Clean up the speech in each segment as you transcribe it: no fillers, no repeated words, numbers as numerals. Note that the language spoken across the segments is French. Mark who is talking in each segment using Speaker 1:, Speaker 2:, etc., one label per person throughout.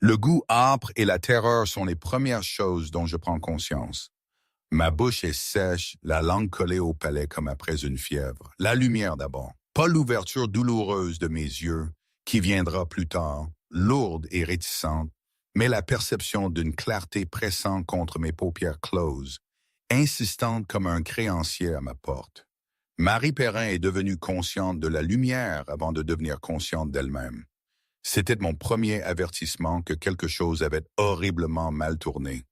Speaker 1: Le goût âpre et la terreur sont les premières choses dont je prends conscience. Ma bouche est sèche, la langue collée au palais comme après une fièvre. La lumière d'abord, pas l'ouverture douloureuse de mes yeux, qui viendra plus tard, lourde et réticente, mais la perception d'une clarté pressante contre mes paupières closes, insistante comme un créancier à ma porte. Marie Perrin est devenue consciente de la lumière avant de devenir consciente d'elle-même. C'était mon premier avertissement que quelque chose avait horriblement mal tourné.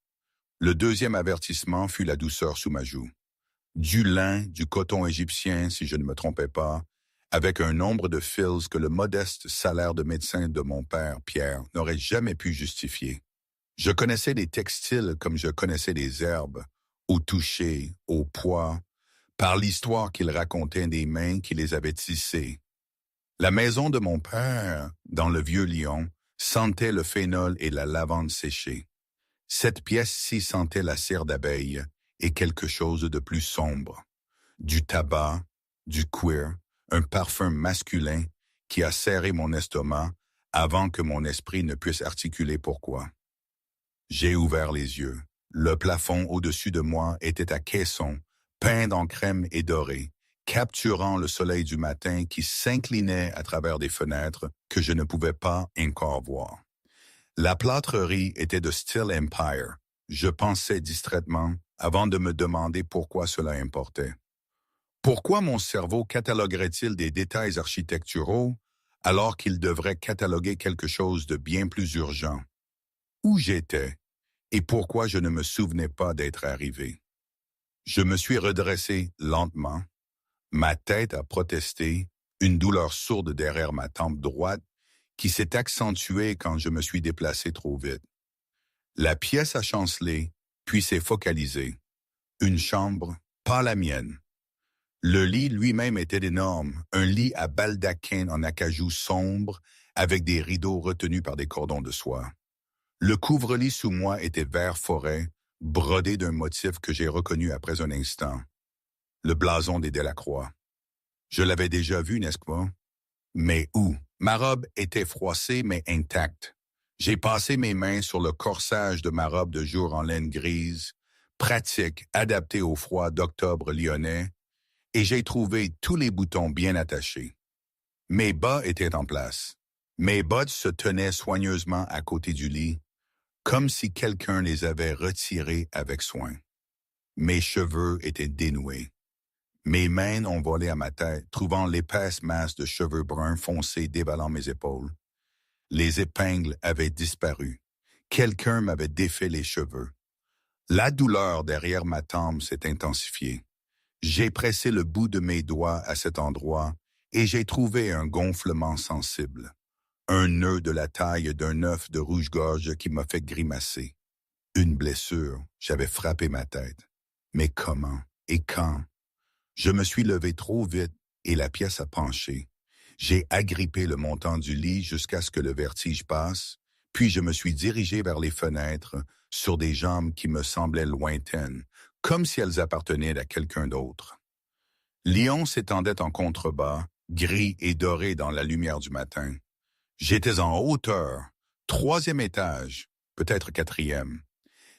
Speaker 1: Le deuxième avertissement fut la douceur sous ma joue. Du lin, du coton égyptien, si je ne me trompais pas, avec un nombre de fils que le modeste salaire de médecin de mon père, Pierre, n'aurait jamais pu justifier. Je connaissais les textiles comme je connaissais les herbes, au toucher, au poids, par l'histoire qu'ils racontaient des mains qui les avaient tissées. La maison de mon père, dans le vieux Lyon, sentait le phénol et la lavande séchée. Cette pièce-ci sentait la cire d'abeille et quelque chose de plus sombre. Du tabac, du cuir, un parfum masculin qui a serré mon estomac avant que mon esprit ne puisse articuler pourquoi. J'ai ouvert les yeux. Le plafond au-dessus de moi était à caisson, peint en crème et doré, capturant le soleil du matin qui s'inclinait à travers des fenêtres que je ne pouvais pas encore voir. La plâtrerie était de style Empire. Je pensais distraitement avant de me demander pourquoi cela importait. Pourquoi mon cerveau cataloguerait-il des détails architecturaux alors qu'il devrait cataloguer quelque chose de bien plus urgent? Où j'étais et pourquoi je ne me souvenais pas d'être arrivé? Je me suis redressé lentement. Ma tête a protesté, une douleur sourde derrière ma tempe droite qui s'est accentuée quand je me suis déplacé trop vite. La pièce a chancelé, puis s'est focalisée. Une chambre, pas la mienne. Le lit lui-même était énorme, un lit à baldaquin en acajou sombre avec des rideaux retenus par des cordons de soie. Le couvre-lit sous moi était vert forêt, brodé d'un motif que j'ai reconnu après un instant. Le blason des Delacroix. Je l'avais déjà vu, n'est-ce pas? Mais où? Ma robe était froissée mais intacte. J'ai passé mes mains sur le corsage de ma robe de jour en laine grise, pratique, adaptée au froid d'octobre lyonnais, et j'ai trouvé tous les boutons bien attachés. Mes bas étaient en place. Mes bottes se tenaient soigneusement à côté du lit, comme si quelqu'un les avait retirées avec soin. Mes cheveux étaient dénoués. Mes mains ont volé à ma tête, trouvant l'épaisse masse de cheveux bruns foncés dévalant mes épaules. Les épingles avaient disparu. Quelqu'un m'avait défait les cheveux. La douleur derrière ma tempe s'est intensifiée. J'ai pressé le bout de mes doigts à cet endroit et j'ai trouvé un gonflement sensible. Un nœud de la taille d'un œuf de rouge-gorge qui m'a fait grimacer. Une blessure, j'avais frappé ma tête. Mais comment et quand? Je me suis levé trop vite et la pièce a penché. J'ai agrippé le montant du lit jusqu'à ce que le vertige passe, puis je me suis dirigé vers les fenêtres sur des jambes qui me semblaient lointaines, comme si elles appartenaient à quelqu'un d'autre. Lyon s'étendait en contrebas, gris et doré dans la lumière du matin. J'étais en hauteur, 3e étage, peut-être 4e.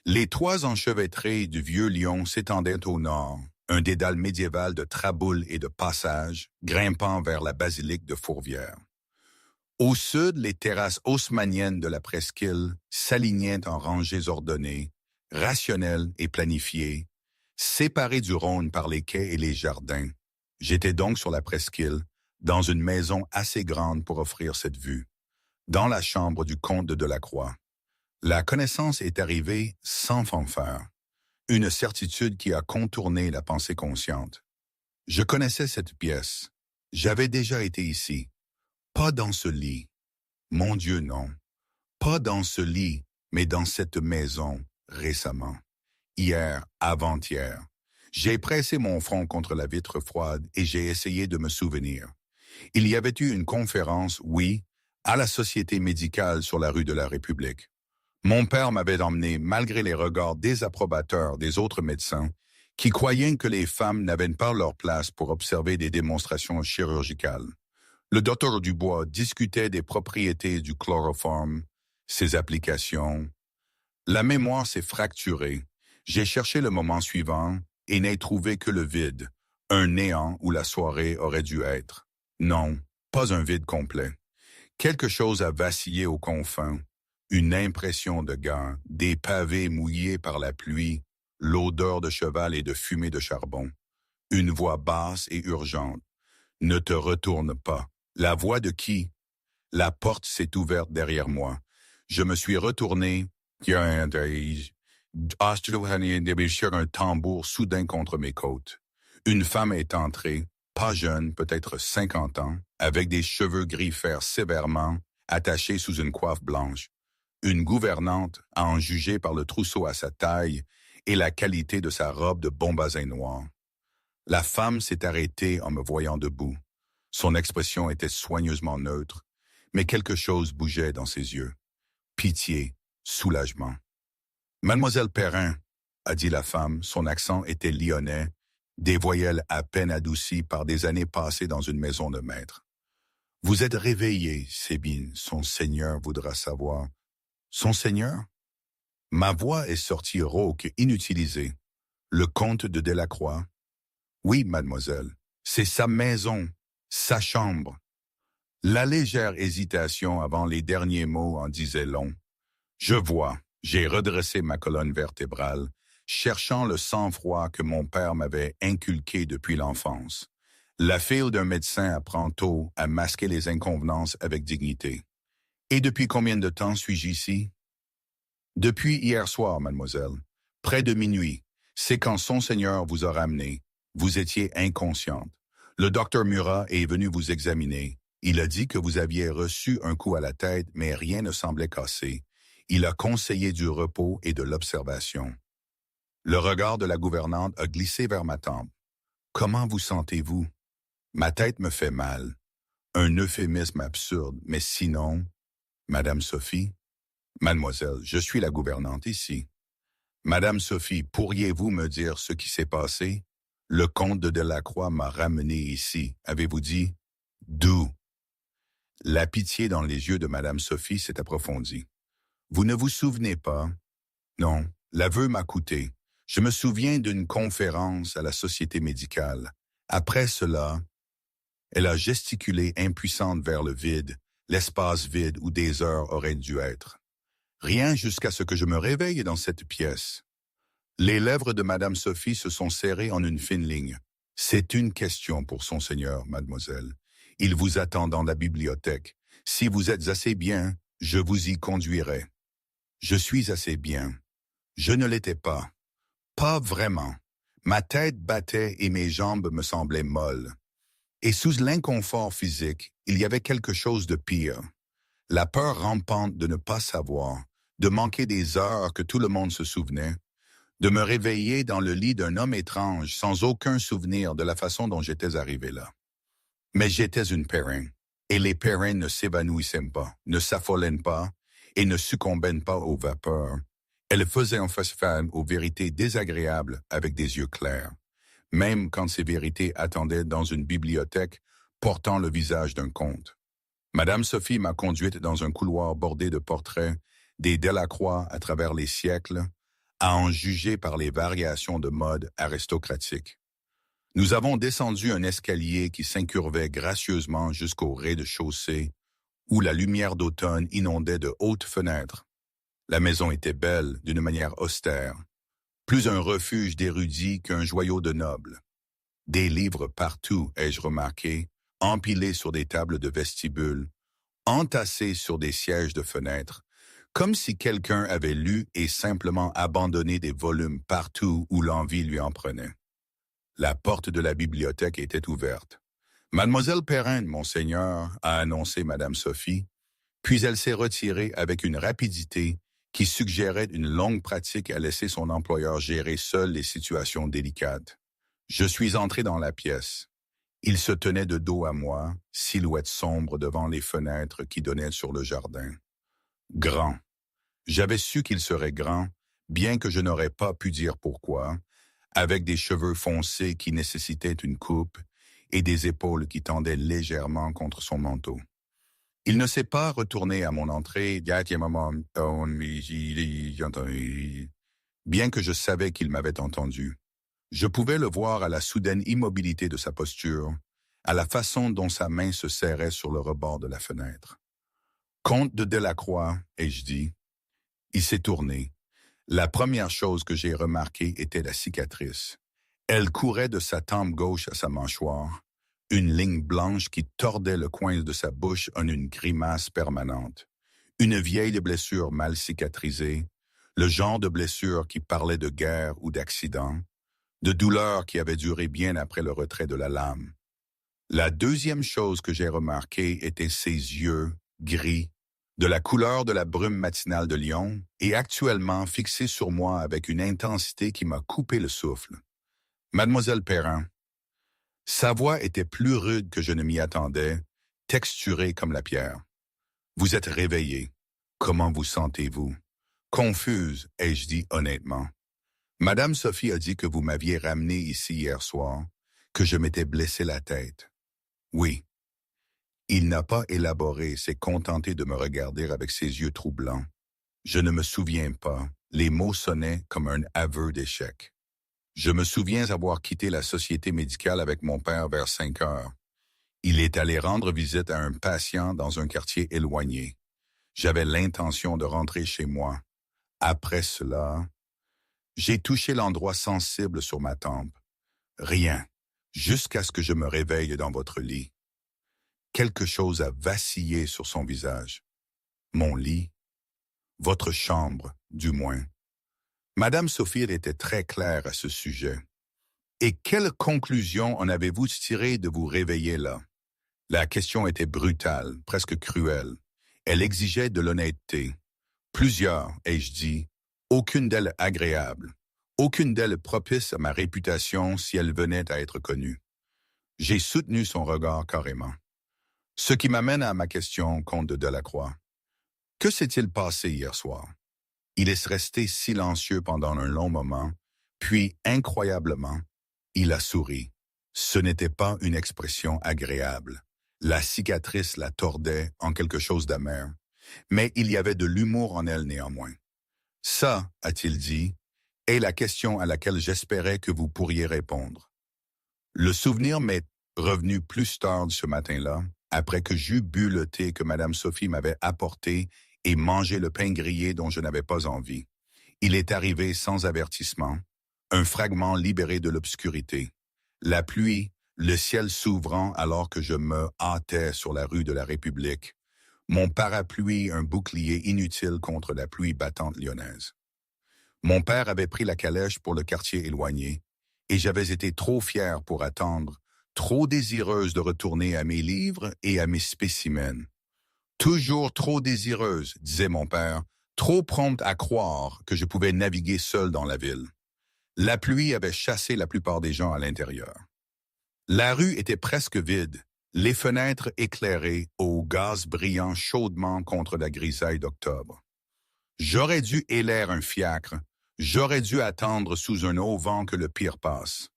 Speaker 1: Les toits enchevêtrés du vieux Lyon s'étendaient au nord, un dédale médiéval de traboules et de passages, grimpant vers la basilique de Fourvière. Au sud, les terrasses haussmanniennes de la presqu'île s'alignaient en rangées ordonnées, rationnelles et planifiées, séparées du Rhône par les quais et les jardins. J'étais donc sur la presqu'île, dans une maison assez grande pour offrir cette vue, dans la chambre du comte de Delacroix. La connaissance est arrivée sans fanfare, une certitude qui a contourné la pensée consciente. Je connaissais cette pièce. J'avais déjà été ici. Pas dans ce lit. Mon Dieu, non. Pas dans ce lit, mais dans cette maison, récemment. Hier, avant-hier. J'ai pressé mon front contre la vitre froide et j'ai essayé de me souvenir. Il y avait eu une conférence, oui, à la Société médicale sur la rue de la République. Mon père m'avait emmené malgré les regards désapprobateurs des autres médecins qui croyaient que les femmes n'avaient pas leur place pour observer des démonstrations chirurgicales. Le docteur Dubois discutait des propriétés du chloroforme, ses applications. La mémoire s'est fracturée. J'ai cherché le moment suivant et n'ai trouvé que le vide, un néant où la soirée aurait dû être. Non, pas un vide complet. Quelque chose a vacillé aux confins, une impression de gars, des pavés mouillés par la pluie, l'odeur de cheval et de fumée de charbon. Une voix basse et urgente. Ne te retourne pas. La voix de qui? La porte s'est ouverte derrière moi. Je me suis retourné. Il y a un tambour soudain contre mes côtes. Une femme est entrée, pas jeune, peut-être 50 ans, avec des cheveux gris fer sévèrement, attachés sous une coiffe blanche. Une gouvernante, à en juger par le trousseau à sa taille et la qualité de sa robe de bombazin noir. La femme s'est arrêtée en me voyant debout. Son expression était soigneusement neutre, mais quelque chose bougeait dans ses yeux. Pitié, soulagement. « Mademoiselle Perrin », a dit la femme, son accent était lyonnais, des voyelles à peine adoucies par des années passées dans une maison de maître. « Vous êtes réveillée, Sébine, son seigneur voudra savoir. »« Son seigneur ?» Ma voix est sortie rauque, inutilisée. « Le comte de Delacroix ?»« Oui, mademoiselle, c'est sa maison, sa chambre. » La légère hésitation avant les derniers mots en disait long. Je vois, j'ai redressé ma colonne vertébrale, cherchant le sang-froid que mon père m'avait inculqué depuis l'enfance. La file d'un médecin apprend tôt à masquer les inconvenances avec dignité. Et depuis combien de temps suis-je ici? Depuis hier soir, mademoiselle. Près de minuit. C'est quand son seigneur vous a ramené. Vous étiez inconsciente. Le docteur Murat est venu vous examiner. Il a dit que vous aviez reçu un coup à la tête, mais rien ne semblait cassé. Il a conseillé du repos et de l'observation. Le regard de la gouvernante a glissé vers ma tempe. « Comment vous sentez-vous? » Ma tête me fait mal. Un euphémisme absurde, mais sinon... Madame Sophie? Mademoiselle, je suis la gouvernante ici. Madame Sophie, pourriez-vous me dire ce qui s'est passé? Le comte de Delacroix m'a ramené ici. Avez-vous dit? D'où? La pitié dans les yeux de Madame Sophie s'est approfondie. Vous ne vous souvenez pas? Non, l'aveu m'a coûté. Je me souviens d'une conférence à la Société médicale. Après cela, elle a gesticulé impuissante vers le vide, l'espace vide où des heures auraient dû être. Rien jusqu'à ce que je me réveille dans cette pièce. Les lèvres de Madame Sophie se sont serrées en une fine ligne. C'est une question pour son seigneur, mademoiselle. Il vous attend dans la bibliothèque. Si vous êtes assez bien, je vous y conduirai. Je suis assez bien. Je ne l'étais pas. Pas vraiment. Ma tête battait et mes jambes me semblaient molles. Et sous l'inconfort physique, il y avait quelque chose de pire. La peur rampante de ne pas savoir, de manquer des heures que tout le monde se souvenait, de me réveiller dans le lit d'un homme étrange sans aucun souvenir de la façon dont j'étais arrivé là. Mais j'étais une Perrin, et les Perrins ne s'évanouissaient pas, ne s'affolaient pas et ne succombaient pas aux vapeurs. Elles faisaient en face aux vérités désagréables avec des yeux clairs, même quand ces vérités attendaient dans une bibliothèque portant le visage d'un conte. Madame Sophie m'a conduite dans un couloir bordé de portraits des Delacroix à travers les siècles, à en juger par les variations de mode aristocratique. Nous avons descendu un escalier qui s'incurvait gracieusement jusqu'au rez-de-chaussée, où la lumière d'automne inondait de hautes fenêtres. La maison était belle, d'une manière austère, plus un refuge d'érudits qu'un joyau de nobles. Des livres partout, ai-je remarqué, empilés sur des tables de vestibule, entassés sur des sièges de fenêtres, comme si quelqu'un avait lu et simplement abandonné des volumes partout où l'envie lui en prenait. La porte de la bibliothèque était ouverte. « Mademoiselle Perrin, monseigneur, » a annoncé Madame Sophie, puis elle s'est retirée avec une rapidité qui suggérait une longue pratique à laisser son employeur gérer seul les situations délicates. Je suis entré dans la pièce. Il se tenait de dos à moi, silhouette sombre devant les fenêtres qui donnaient sur le jardin. Grand. J'avais su qu'il serait grand, bien que je n'aurais pas pu dire pourquoi, avec des cheveux foncés qui nécessitaient une coupe et des épaules qui tendaient légèrement contre son manteau. Il ne s'est pas retourné à mon entrée, bien que je savais qu'il m'avait entendu. Je pouvais le voir à la soudaine immobilité de sa posture, à la façon dont sa main se serrait sur le rebord de la fenêtre. Comte de Delacroix, ai-je dit. Il s'est tourné. La première chose que j'ai remarquée était la cicatrice. Elle courait de sa tempe gauche à sa mâchoire, une ligne blanche qui tordait le coin de sa bouche en une grimace permanente. Une vieille blessure mal cicatrisée, le genre de blessure qui parlait de guerre ou d'accident, de douleur qui avait duré bien après le retrait de la lame. La deuxième chose que j'ai remarquée était ses yeux, gris, de la couleur de la brume matinale de Lyon, et actuellement fixés sur moi avec une intensité qui m'a coupé le souffle. Mademoiselle Perrin. Sa voix était plus rude que je ne m'y attendais, texturée comme la pierre. Vous êtes réveillée. Comment vous sentez-vous? Confuse, ai-je dit honnêtement. Madame Sophie a dit que vous m'aviez ramené ici hier soir, que je m'étais blessé la tête. Oui. Il n'a pas élaboré, s'est contenté de me regarder avec ses yeux troublants. Je ne me souviens pas. Les mots sonnaient comme un aveu d'échec. Je me souviens avoir quitté la société médicale avec mon père vers 5 heures. Il est allé rendre visite à un patient dans un quartier éloigné. J'avais l'intention de rentrer chez moi. Après cela, j'ai touché l'endroit sensible sur ma tempe. Rien, jusqu'à ce que je me réveille dans votre lit. Quelque chose a vacillé sur son visage. Mon lit, votre chambre, du moins. Madame Sophie était très claire à ce sujet. Et quelle conclusion en avez-vous tiré de vous réveiller là? La question était brutale, presque cruelle. Elle exigeait de l'honnêteté. Plusieurs, ai-je dit, aucune d'elles agréable, aucune d'elles propice à ma réputation si elle venait à être connue. J'ai soutenu son regard carrément. Ce qui m'amène à ma question, comte de Delacroix. Que s'est-il passé hier soir? Il est resté silencieux pendant un long moment, puis, incroyablement, il a souri. Ce n'était pas une expression agréable. La cicatrice la tordait en quelque chose d'amer, mais il y avait de l'humour en elle néanmoins. Ça, a-t-il dit, est la question à laquelle j'espérais que vous pourriez répondre. Le souvenir m'est revenu plus tard ce matin-là, après que j'eus bu le thé que Madame Sophie m'avait apporté et mangé le pain grillé dont je n'avais pas envie. Il est arrivé sans avertissement, un fragment libéré de l'obscurité. La pluie, le ciel s'ouvrant alors que je me hâtais sur la rue de la République, mon parapluie un bouclier inutile contre la pluie battante lyonnaise. Mon père avait pris la calèche pour le quartier éloigné, et j'avais été trop fier pour attendre, trop désireuse de retourner à mes livres et à mes spécimens. Toujours trop désireuse, disait mon père, trop prompte à croire que je pouvais naviguer seul dans la ville. La pluie avait chassé la plupart des gens à l'intérieur. La rue était presque vide, les fenêtres éclairées au gaz brillant chaudement contre la grisaille d'octobre. J'aurais dû hélaire un fiacre, j'aurais dû attendre sous un haut vent que le pire passe.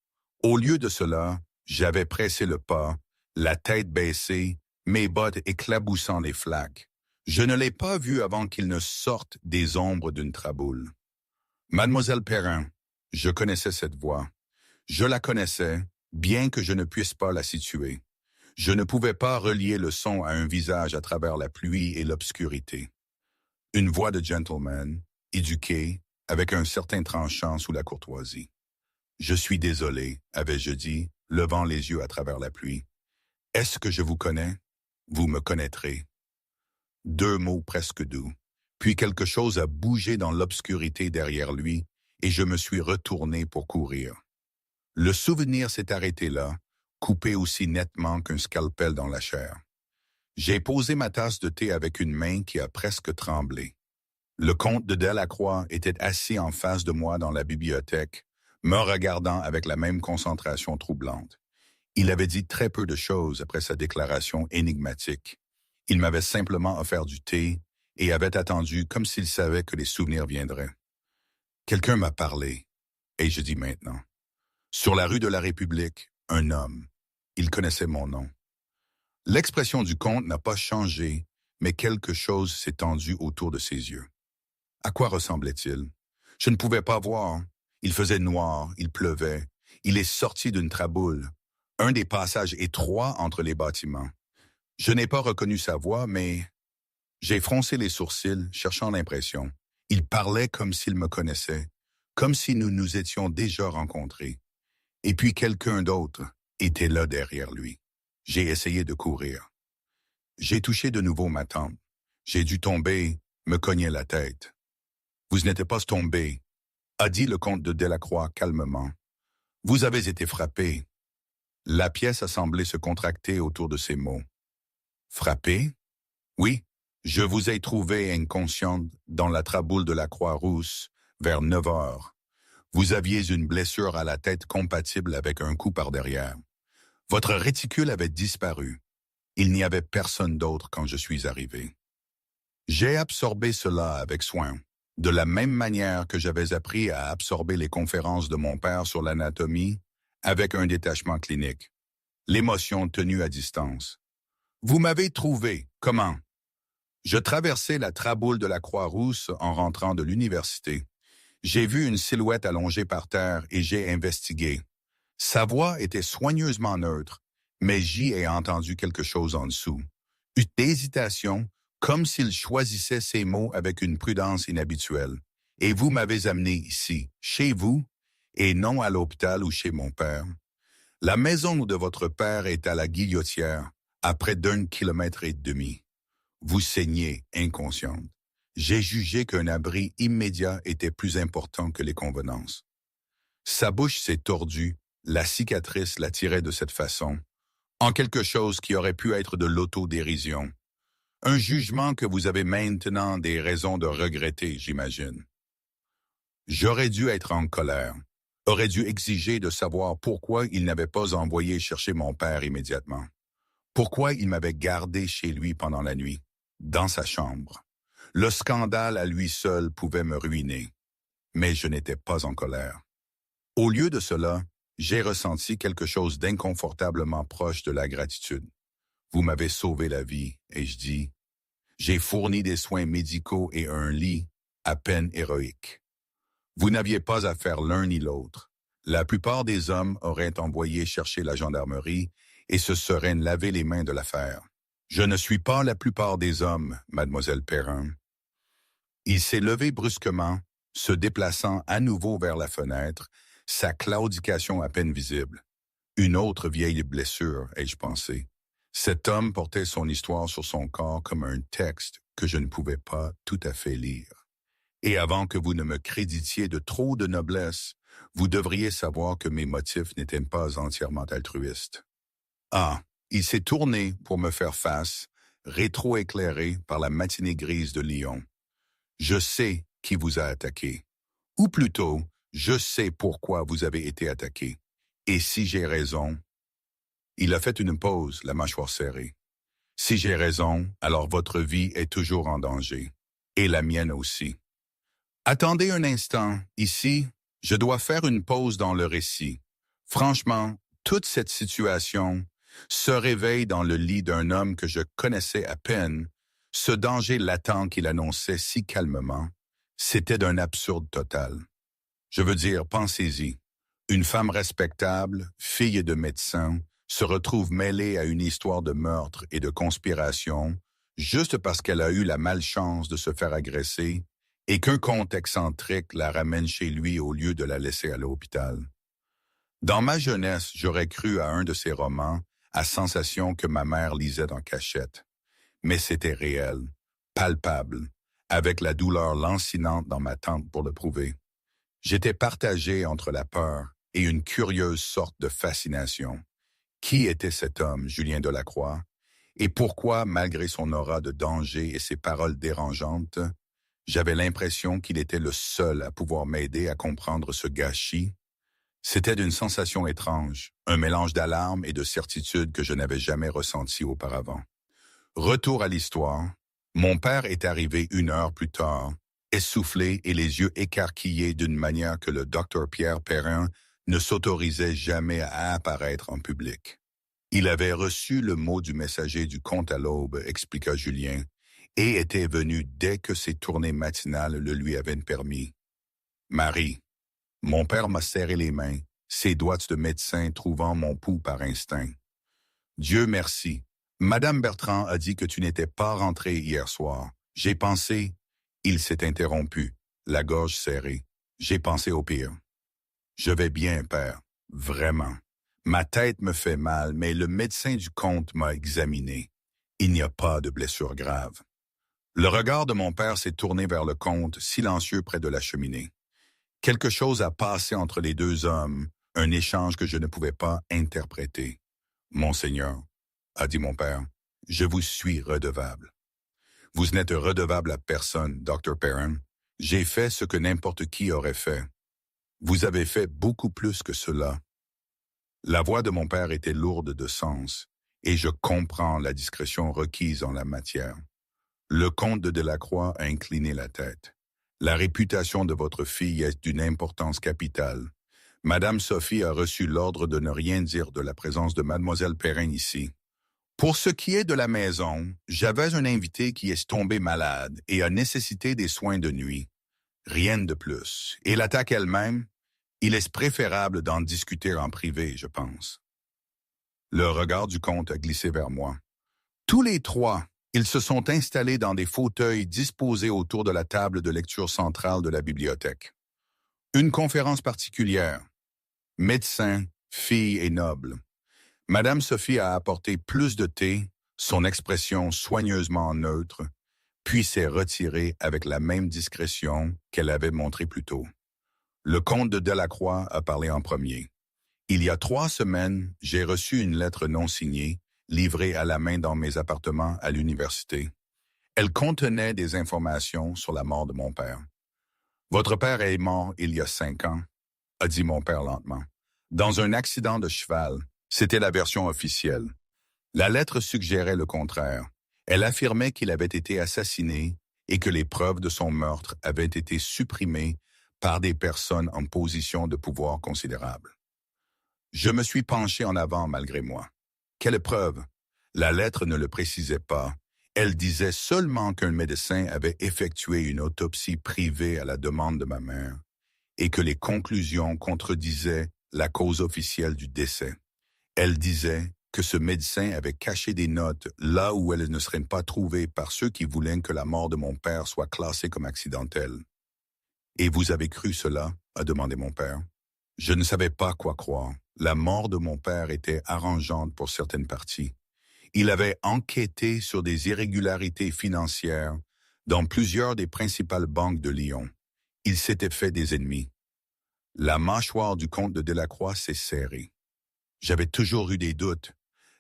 Speaker 1: Au lieu de cela, j'avais pressé le pas, la tête baissée, mes bottes éclaboussant les flaques. Je ne l'ai pas vu avant qu'il ne sorte des ombres d'une traboule. Mademoiselle Perrin, je connaissais cette voix. Je la connaissais, bien que je ne puisse pas la situer. Je ne pouvais pas relier le son à un visage à travers la pluie et l'obscurité. Une voix de gentleman, éduquée, avec un certain tranchant sous la courtoisie. Je suis désolé, avais-je dit, levant les yeux à travers la pluie. Est-ce que je vous connais? Vous me connaîtrez. 2 mots presque doux. Puis quelque chose a bougé dans l'obscurité derrière lui, et je me suis retourné pour courir. Le souvenir s'est arrêté là, coupé aussi nettement qu'un scalpel dans la chair. J'ai posé ma tasse de thé avec une main qui a presque tremblé. Le comte de Delacroix était assis en face de moi dans la bibliothèque, me regardant avec la même concentration troublante. Il avait dit très peu de choses après sa déclaration énigmatique. Il m'avait simplement offert du thé et avait attendu comme s'il savait que les souvenirs viendraient. Quelqu'un m'a parlé, et je dis maintenant. Sur la rue de la République, un homme. Il connaissait mon nom. L'expression du comte n'a pas changé, mais quelque chose s'est tendu autour de ses yeux. À quoi ressemblait-il? Je ne pouvais pas voir. Il faisait noir, il pleuvait. Il est sorti d'une traboule, un des passages étroits entre les bâtiments. Je n'ai pas reconnu sa voix, mais j'ai froncé les sourcils, cherchant l'impression. Il parlait comme s'il me connaissait, comme si nous nous étions déjà rencontrés. Et puis quelqu'un d'autre était là derrière lui. J'ai essayé de courir. J'ai touché de nouveau ma tempe. J'ai dû tomber, me cogner la tête. Vous n'êtes pas tombé, a dit le comte de Delacroix calmement. Vous avez été frappé. La pièce a semblé se contracter autour de ces mots. Frappé? Oui, je vous ai trouvé inconsciente dans la traboule de la Croix-Rousse vers 9 heures. Vous aviez une blessure à la tête compatible avec un coup par derrière. Votre réticule avait disparu. Il n'y avait personne d'autre quand je suis arrivé. J'ai absorbé cela avec soin, de la même manière que j'avais appris à absorber les conférences de mon père sur l'anatomie avec un détachement clinique. L'émotion tenue à distance. Vous m'avez trouvé. Comment? Je traversais la traboule de la Croix-Rousse en rentrant de l'université. J'ai vu une silhouette allongée par terre et j'ai investigué. Sa voix était soigneusement neutre, mais j'y ai entendu quelque chose en dessous. Une hésitation, comme s'il choisissait ses mots avec une prudence inhabituelle. Et vous m'avez amené ici, chez vous, et non à l'hôpital ou chez mon père. La maison de votre père est à la Guillotière, à près d'1,5 kilomètre. Vous saignez inconsciente. J'ai jugé qu'un abri immédiat était plus important que les convenances. Sa bouche s'est tordue, la cicatrice la tirait de cette façon, en quelque chose qui aurait pu être de l'autodérision. Un jugement que vous avez maintenant des raisons de regretter, j'imagine. J'aurais dû être en colère, aurais dû exiger de savoir pourquoi il n'avait pas envoyé chercher mon père immédiatement. Pourquoi il m'avait gardé chez lui pendant la nuit, dans sa chambre. Le scandale à lui seul pouvait me ruiner, mais je n'étais pas en colère. Au lieu de cela, j'ai ressenti quelque chose d'inconfortablement proche de la gratitude. Vous m'avez sauvé la vie, ai-je dit. J'ai fourni des soins médicaux et un lit, à peine héroïque. Vous n'aviez pas à faire l'un ni l'autre. La plupart des hommes auraient envoyé chercher la gendarmerie et se seraient lavé les mains de l'affaire. Je ne suis pas la plupart des hommes, mademoiselle Perrin. Il s'est levé brusquement, se déplaçant à nouveau vers la fenêtre, sa claudication à peine visible. Une autre vieille blessure, ai-je pensé. Cet homme portait son histoire sur son corps comme un texte que je ne pouvais pas tout à fait lire. Et avant que vous ne me créditiez de trop de noblesse, vous devriez savoir que mes motifs n'étaient pas entièrement altruistes. Ah, il s'est tourné pour me faire face, rétro-éclairé par la matinée grise de Lyon. Je sais qui vous a attaqué. Ou plutôt, je sais pourquoi vous avez été attaqué. Et si j'ai raison... Il a fait une pause, la mâchoire serrée. Si j'ai raison, alors votre vie est toujours en danger. Et la mienne aussi. Attendez un instant. Ici, je dois faire une pause dans le récit. Franchement, toute cette situation, ce réveil dans le lit d'un homme que je connaissais à peine, ce danger latent qu'il annonçait si calmement, c'était d'un absurde total. Je veux dire, pensez-y. Une femme respectable, fille de médecin, se retrouve mêlée à une histoire de meurtre et de conspiration juste parce qu'elle a eu la malchance de se faire agresser et qu'un comte excentrique la ramène chez lui au lieu de la laisser à l'hôpital. Dans ma jeunesse, j'aurais cru à un de ces romans, à sensation que ma mère lisait en cachette. Mais c'était réel, palpable, avec la douleur lancinante dans ma tente pour le prouver. J'étais partagé entre la peur et une curieuse sorte de fascination. Qui était cet homme, Julien Delacroix? Et pourquoi, malgré son aura de danger et ses paroles dérangeantes, j'avais l'impression qu'il était le seul à pouvoir m'aider à comprendre ce gâchis? C'était d'une sensation étrange, un mélange d'alarme et de certitude que je n'avais jamais ressenti auparavant. Retour à l'histoire. Mon père est arrivé 1 heure plus tard, essoufflé et les yeux écarquillés d'une manière que le docteur Pierre Perrin ne s'autorisait jamais à apparaître en public. Il avait reçu le mot du messager du comte à l'aube, expliqua Julien, et était venu dès que ses tournées matinales le lui avaient permis. Marie, mon père m'a serré les mains, ses doigts de médecin trouvant mon pouls par instinct. Dieu merci. Madame Bertrand a dit que tu n'étais pas rentré hier soir. J'ai pensé, il s'est interrompu, la gorge serrée. J'ai pensé au pire. Je vais bien, père, vraiment. Ma tête me fait mal, mais le médecin du comte m'a examiné. Il n'y a pas de blessure grave. Le regard de mon père s'est tourné vers le comte, silencieux près de la cheminée. Quelque chose a passé entre les deux hommes, un échange que je ne pouvais pas interpréter. Monseigneur, a dit mon père, je vous suis redevable. Vous n'êtes redevable à personne, Dr. Perrin. J'ai fait ce que n'importe qui aurait fait. Vous avez fait beaucoup plus que cela. La voix de mon père était lourde de sens, et je comprends la discrétion requise en la matière. Le comte de Delacroix a incliné la tête. La réputation de votre fille est d'une importance capitale. Madame Sophie a reçu l'ordre de ne rien dire de la présence de Mademoiselle Perrin ici. Pour ce qui est de la maison, j'avais un invité qui est tombé malade et a nécessité des soins de nuit. Rien de plus. Et l'attaque elle-même, il est préférable d'en discuter en privé, je pense. Le regard du comte a glissé vers moi. Tous les trois, ils se sont installés dans des fauteuils disposés autour de la table de lecture centrale de la bibliothèque. Une conférence particulière. Médecin, fille et noble. Madame Sophie a apporté plus de thé, son expression soigneusement neutre, puis s'est retirée avec la même discrétion qu'elle avait montrée plus tôt. Le comte de Delacroix a parlé en premier. Il y a 3 semaines, j'ai reçu une lettre non signée, livrée à la main dans mes appartements à l'université. Elle contenait des informations sur la mort de mon père. Votre père est mort il y a 5 ans, a dit mon père lentement. Dans un accident de cheval, c'était la version officielle. La lettre suggérait le contraire. Elle affirmait qu'il avait été assassiné et que les preuves de son meurtre avaient été supprimées par des personnes en position de pouvoir considérable. Je me suis penché en avant malgré moi. Quelle preuve? La lettre ne le précisait pas. Elle disait seulement qu'un médecin avait effectué une autopsie privée à la demande de ma mère et que les conclusions contredisaient la cause officielle du décès. Elle disait que ce médecin avait caché des notes là où elles ne seraient pas trouvées par ceux qui voulaient que la mort de mon père soit classée comme accidentelle. « Et vous avez cru cela ?» a demandé mon père. Je ne savais pas quoi croire. La mort de mon père était arrangeante pour certaines parties. Il avait enquêté sur des irrégularités financières dans plusieurs des principales banques de Lyon. Il s'était fait des ennemis. La mâchoire du comte de Delacroix s'est serrée. J'avais toujours eu des doutes.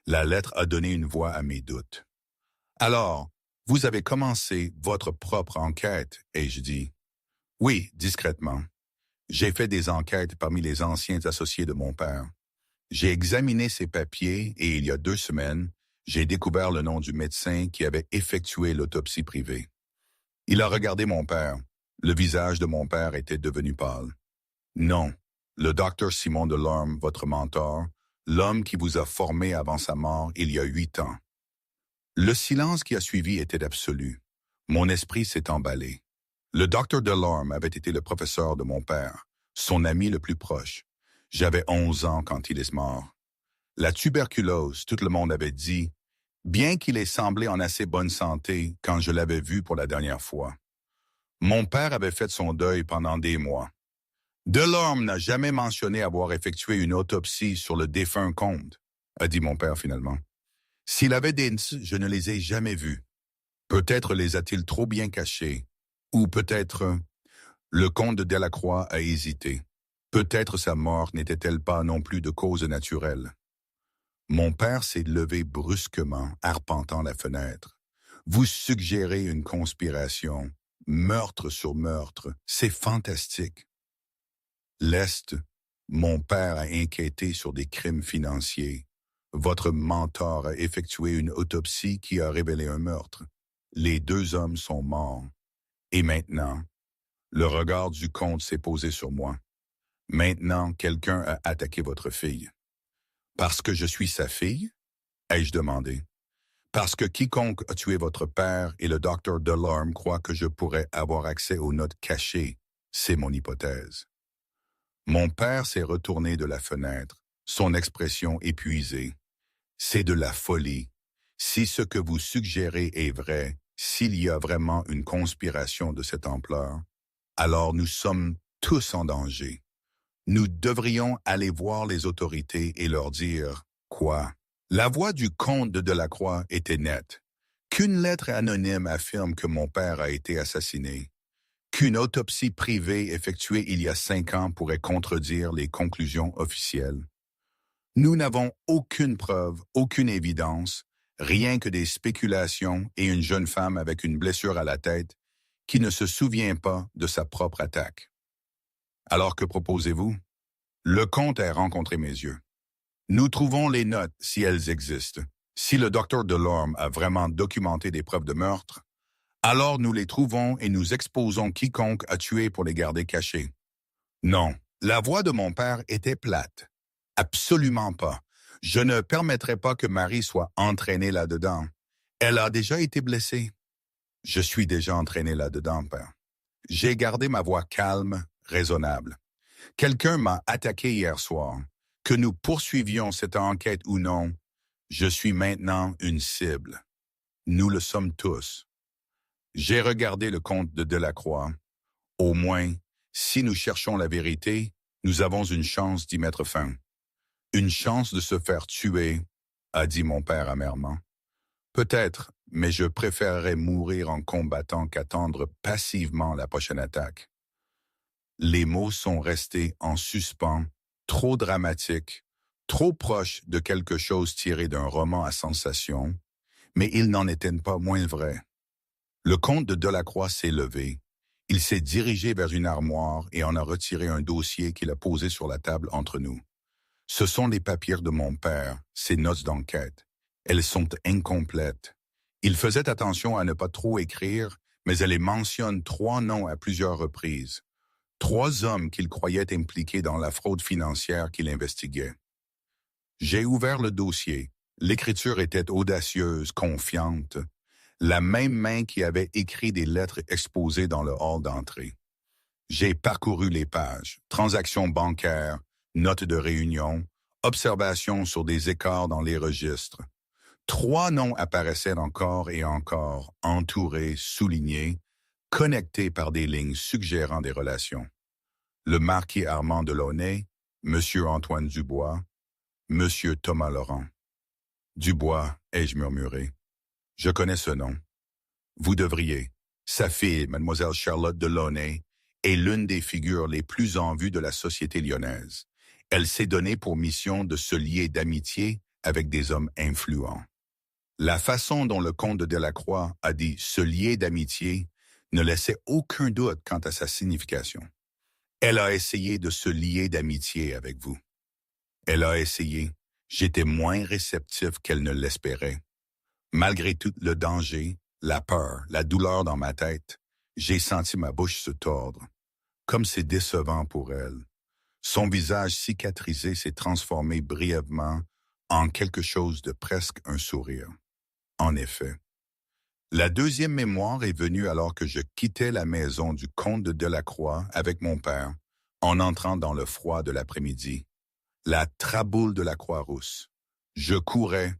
Speaker 1: La lettre a donné une voix à mes doutes. « Alors, vous avez commencé votre propre enquête, ai-je dit. « Oui, discrètement. J'ai fait des enquêtes parmi les anciens associés de mon père. J'ai examiné ses papiers et il y a 2 semaines, j'ai découvert le nom du médecin qui avait effectué l'autopsie privée. Il a regardé mon père. Le visage de mon père était devenu pâle. Non, le docteur Simon Delorme, votre mentor, l'homme qui vous a formé avant sa mort il y a 8 ans. Le silence qui a suivi était absolu. Mon esprit s'est emballé. Le docteur Delorme avait été le professeur de mon père, son ami le plus proche. J'avais 11 ans quand il est mort. La tuberculose, tout le monde avait dit, bien qu'il ait semblé en assez bonne santé quand je l'avais vu pour la dernière fois. Mon père avait fait son deuil pendant des mois. Delorme n'a jamais mentionné avoir effectué une autopsie sur le défunt comte, a dit mon père finalement. S'il avait des... je ne les ai jamais vus. Peut-être les a-t-il trop bien cachés. Ou peut-être... Le comte de Delacroix a hésité. Peut-être sa mort n'était-elle pas non plus de cause naturelle. Mon père s'est levé brusquement, arpentant la fenêtre. Vous suggérez une conspiration. Meurtre sur meurtre. C'est fantastique. L'Est, mon père a enquêté sur des crimes financiers. Votre mentor a effectué une autopsie qui a révélé un meurtre. Les 2 hommes sont morts. Et maintenant, le regard du comte s'est posé sur moi. Maintenant, quelqu'un a attaqué votre fille. Parce que je suis sa fille? Ai-je demandé. Parce que quiconque a tué votre père et le docteur Delorme croit que je pourrais avoir accès aux notes cachées. C'est mon hypothèse. Mon père s'est retourné de la fenêtre, son expression épuisée. C'est de la folie. Si ce que vous suggérez est vrai, s'il y a vraiment une conspiration de cette ampleur, alors nous sommes tous en danger. Nous devrions aller voir les autorités et leur dire quoi? La voix du comte de Delacroix était nette. Qu'une lettre anonyme affirme que mon père a été assassiné. Qu'une autopsie privée effectuée il y a 5 ans pourrait contredire les conclusions officielles. Nous n'avons aucune preuve, aucune évidence, rien que des spéculations et une jeune femme avec une blessure à la tête qui ne se souvient pas de sa propre attaque. Alors que proposez-vous? Le comte a rencontré mes yeux. Nous trouvons les notes si elles existent. Si le docteur Delorme a vraiment documenté des preuves de meurtre, alors nous les trouvons et nous exposons quiconque a tué pour les garder cachés. Non, la voix de mon père était plate. Absolument pas. Je ne permettrai pas que Marie soit entraînée là-dedans. Elle a déjà été blessée. Je suis déjà entraîné là-dedans, père. J'ai gardé ma voix calme, raisonnable. Quelqu'un m'a attaqué hier soir. Que nous poursuivions cette enquête ou non, je suis maintenant une cible. Nous le sommes tous. J'ai regardé le comte de Delacroix. Au moins, si nous cherchons la vérité, nous avons une chance d'y mettre fin. Une chance de se faire tuer, a dit mon père amèrement. Peut-être, mais je préférerais mourir en combattant qu'attendre passivement la prochaine attaque. Les mots sont restés en suspens, trop dramatiques, trop proches de quelque chose tiré d'un roman à sensation, mais ils n'en étaient pas moins vrais. Le comte de Delacroix s'est levé. Il s'est dirigé vers une armoire et en a retiré un dossier qu'il a posé sur la table entre nous. Ce sont les papiers de mon père, ses notes d'enquête. Elles sont incomplètes. Il faisait attention à ne pas trop écrire, mais elle les mentionne 3 noms à plusieurs reprises. 3 hommes qu'il croyait impliqués dans la fraude financière qu'il investiguait. J'ai ouvert le dossier. L'écriture était audacieuse, confiante. La même main qui avait écrit des lettres exposées dans le hall d'entrée. J'ai parcouru les pages, transactions bancaires, notes de réunion, observations sur des écarts dans les registres. 3 noms apparaissaient encore et encore, entourés, soulignés, connectés par des lignes suggérant des relations. Le marquis Armand Delaunay, Monsieur Antoine Dubois, Monsieur Thomas Laurent. Dubois, ai-je murmuré. Je connais ce nom. Vous devriez. Sa fille, Mademoiselle Charlotte Delaunay, est l'une des figures les plus en vue de la société lyonnaise. Elle s'est donnée pour mission de se lier d'amitié avec des hommes influents. La façon dont le comte de Delacroix a dit « se lier d'amitié » ne laissait aucun doute quant à sa signification. Elle a essayé de se lier d'amitié avec vous. Elle a essayé. J'étais moins réceptif qu'elle ne l'espérait. Malgré tout le danger, la peur, la douleur dans ma tête, j'ai senti ma bouche se tordre. Comme c'est décevant pour elle. Son visage cicatrisé s'est transformé brièvement en quelque chose de presque un sourire. En effet. La deuxième mémoire est venue alors que je quittais la maison du comte de Delacroix avec mon père, en entrant dans le froid de l'après-midi. La traboule de la Croix-Rousse. Je courais,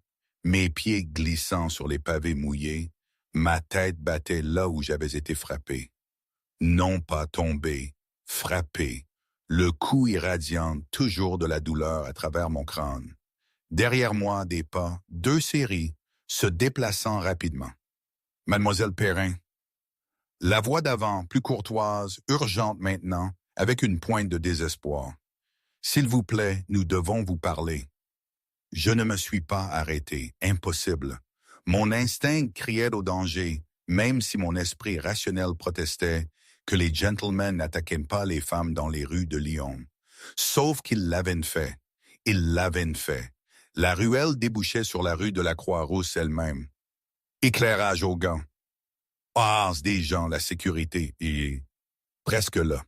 Speaker 1: mes pieds glissant sur les pavés mouillés, ma tête battait là où j'avais été frappé. Non pas tombé, frappé, le coup irradiant toujours de la douleur à travers mon crâne. Derrière moi, des pas, 2 séries, se déplaçant rapidement. Mademoiselle Perrin. La voix d'avant, plus courtoise, urgente maintenant, avec une pointe de désespoir. S'il vous plaît, nous devons vous parler. Je ne me suis pas arrêté, impossible. Mon instinct criait au danger, même si mon esprit rationnel protestait que les gentlemen n'attaquaient pas les femmes dans les rues de Lyon. Sauf qu'ils l'avaient fait. Ils l'avaient fait. La ruelle débouchait sur la rue de la Croix-Rousse elle-même. Éclairage aux gants. Ah, des gens, la sécurité, et presque là.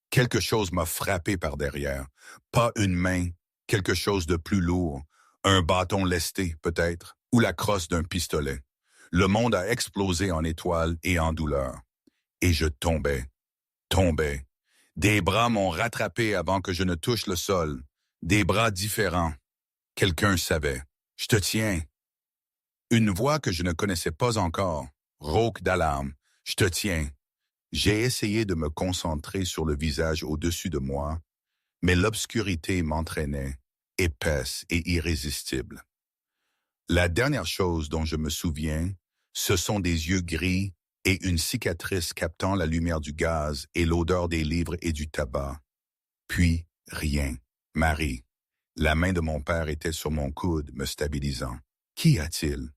Speaker 1: Quelque chose m'a frappé par derrière. Pas une main, quelque chose de plus lourd. Un bâton lesté, peut-être, ou la crosse d'un pistolet. Le monde a explosé en étoiles et en douleur. Et je tombais. Des bras m'ont rattrapé avant que je ne touche le sol. Des bras différents. Quelqu'un savait. Je te tiens. Une voix que je ne connaissais pas encore. Rauque d'alarme. Je te tiens. J'ai essayé de me concentrer sur le visage au-dessus de moi, mais l'obscurité m'entraînait, épaisse et irrésistible. La dernière chose dont je me souviens, ce sont des yeux gris et une cicatrice captant la lumière du gaz et l'odeur des livres et du tabac. Puis, rien. Marie. La main de mon père était sur mon coude, me stabilisant. Qu'y a-t-il?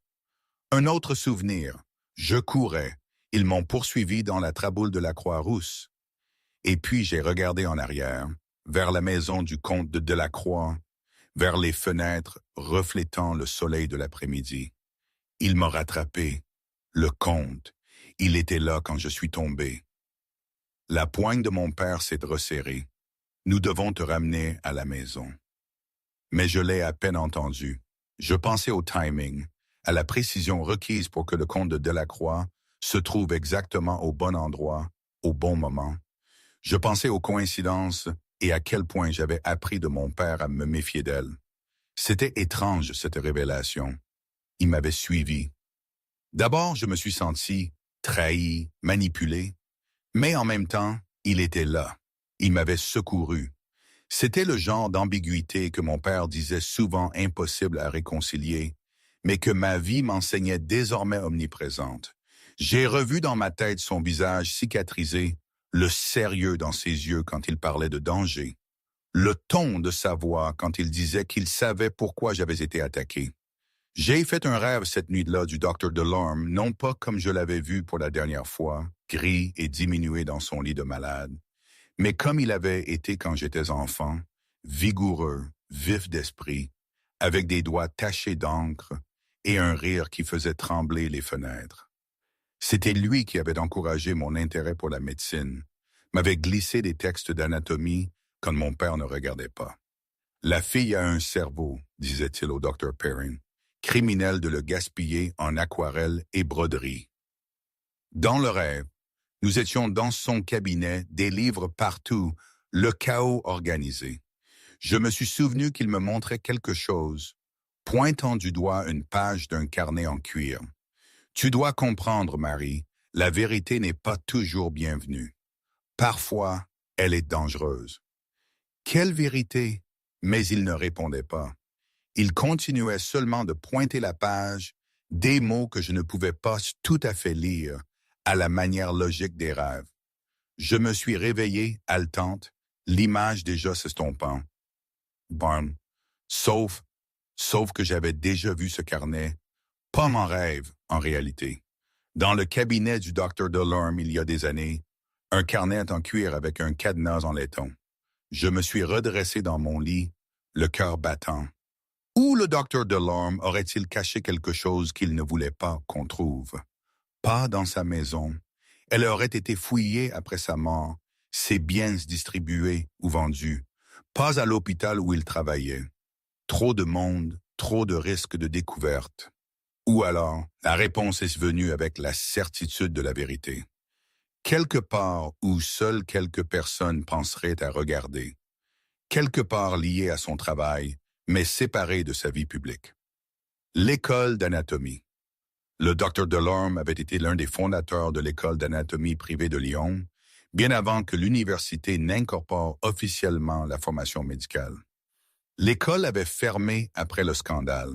Speaker 1: Un autre souvenir. Je courais. Ils m'ont poursuivi dans la traboule de la Croix-Rousse. Et puis j'ai regardé en arrière, vers la maison du comte de Delacroix, vers les fenêtres reflétant le soleil de l'après-midi. Il m'a rattrapé. Le comte. Il était là quand je suis tombé. La poigne de mon père s'est resserrée. Nous devons te ramener à la maison. Mais je l'ai à peine entendu. Je pensais au timing, à la précision requise pour que le comte de Delacroix se trouve exactement au bon endroit, au bon moment. Je pensais aux coïncidences et à quel point j'avais appris de mon père à me méfier d'elle. C'était étrange, cette révélation. Il m'avait suivi. D'abord, je me suis senti trahi, manipulé, mais en même temps, il était là. Il m'avait secouru. C'était le genre d'ambiguïté que mon père disait souvent impossible à réconcilier, mais que ma vie m'enseignait désormais omniprésente. J'ai revu dans ma tête son visage cicatrisé, le sérieux dans ses yeux quand il parlait de danger, le ton de sa voix quand il disait qu'il savait pourquoi j'avais été attaqué. J'ai fait un rêve cette nuit-là du Dr. Delorme, non pas comme je l'avais vu pour la dernière fois, gris et diminué dans son lit de malade, mais comme il avait été quand j'étais enfant, vigoureux, vif d'esprit, avec des doigts tachés d'encre et un rire qui faisait trembler les fenêtres. C'était lui qui avait encouragé mon intérêt pour la médecine, m'avait glissé des textes d'anatomie quand mon père ne regardait pas. La fille a un cerveau, disait-il au Dr. Perrin, criminel de le gaspiller en aquarelle et broderie. Dans le rêve, nous étions dans son cabinet, des livres partout, le chaos organisé. Je me suis souvenu qu'il me montrait quelque chose, pointant du doigt une page d'un carnet en cuir. Tu dois comprendre, Marie, la vérité n'est pas toujours bienvenue. Parfois, elle est dangereuse. Quelle vérité? Mais il ne répondait pas. Il continuait seulement de pointer la page, des mots que je ne pouvais pas tout à fait lire, à la manière logique des rêves. Je me suis réveillé, haletante, l'image déjà s'estompant. Bon, sauf que j'avais déjà vu ce carnet, pas en rêve, en réalité. Dans le cabinet du Dr. Delorme il y a des années, un carnet en cuir avec un cadenas en laiton. Je me suis redressé dans mon lit, le cœur battant. Où le Dr. Delorme aurait-il caché quelque chose qu'il ne voulait pas qu'on trouve? Pas dans sa maison. Elle aurait été fouillée après sa mort, ses biens distribués ou vendus. Pas à l'hôpital où il travaillait. Trop de monde, trop de risques de découverte. Ou alors, la réponse est venue avec la certitude de la vérité. Quelque part où seules quelques personnes penseraient à regarder. Quelque part lié à son travail, mais séparé de sa vie publique. L'école d'anatomie. Le Dr. Delorme avait été l'un des fondateurs de l'école d'anatomie privée de Lyon, bien avant que l'université n'incorpore officiellement la formation médicale. L'école avait fermé après le scandale.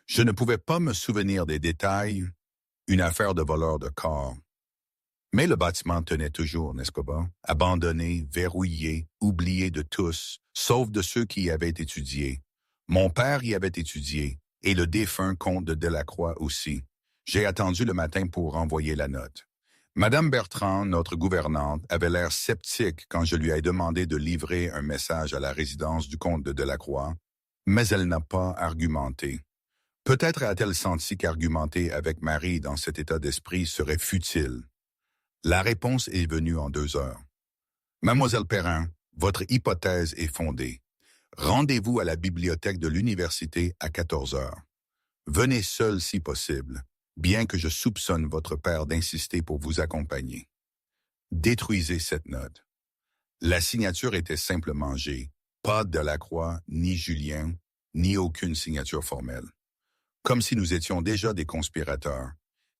Speaker 1: Je ne pouvais pas me souvenir des détails, une affaire de voleur de corps. Mais le bâtiment tenait toujours, n'est-ce pas? Abandonné, verrouillé, oublié de tous, sauf de ceux qui y avaient étudié. Mon père y avait étudié, et le défunt comte de Delacroix aussi. J'ai attendu le matin pour renvoyer la note. Madame Bertrand, notre gouvernante, avait l'air sceptique quand je lui ai demandé de livrer un message à la résidence du comte de Delacroix, mais elle n'a pas argumenté. Peut-être a-t-elle senti qu'argumenter avec Marie dans cet état d'esprit serait futile. La réponse est venue en 2 heures. Mademoiselle Perrin, votre hypothèse est fondée. Rendez-vous à la bibliothèque de l'université à 14 heures. Venez seul si possible, bien que je soupçonne votre père d'insister pour vous accompagner. Détruisez cette note. La signature était simplement G, pas Delacroix, ni Julien, ni aucune signature formelle. Comme si nous étions déjà des conspirateurs,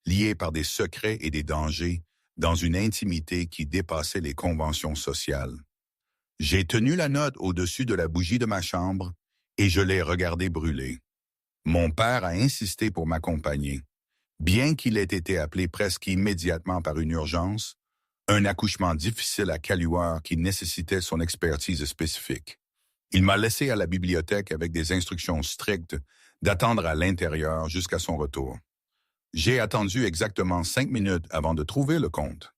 Speaker 1: liés par des secrets et des dangers, dans une intimité qui dépassait les conventions sociales. J'ai tenu la note au-dessus de la bougie de ma chambre et je l'ai regardée brûler. Mon père a insisté pour m'accompagner. Bien qu'il ait été appelé presque immédiatement par une urgence, un accouchement difficile à Caluire qui nécessitait son expertise spécifique. Il m'a laissé à la bibliothèque avec des instructions strictes d'attendre à l'intérieur jusqu'à son retour. J'ai attendu exactement 5 minutes avant de trouver le compte.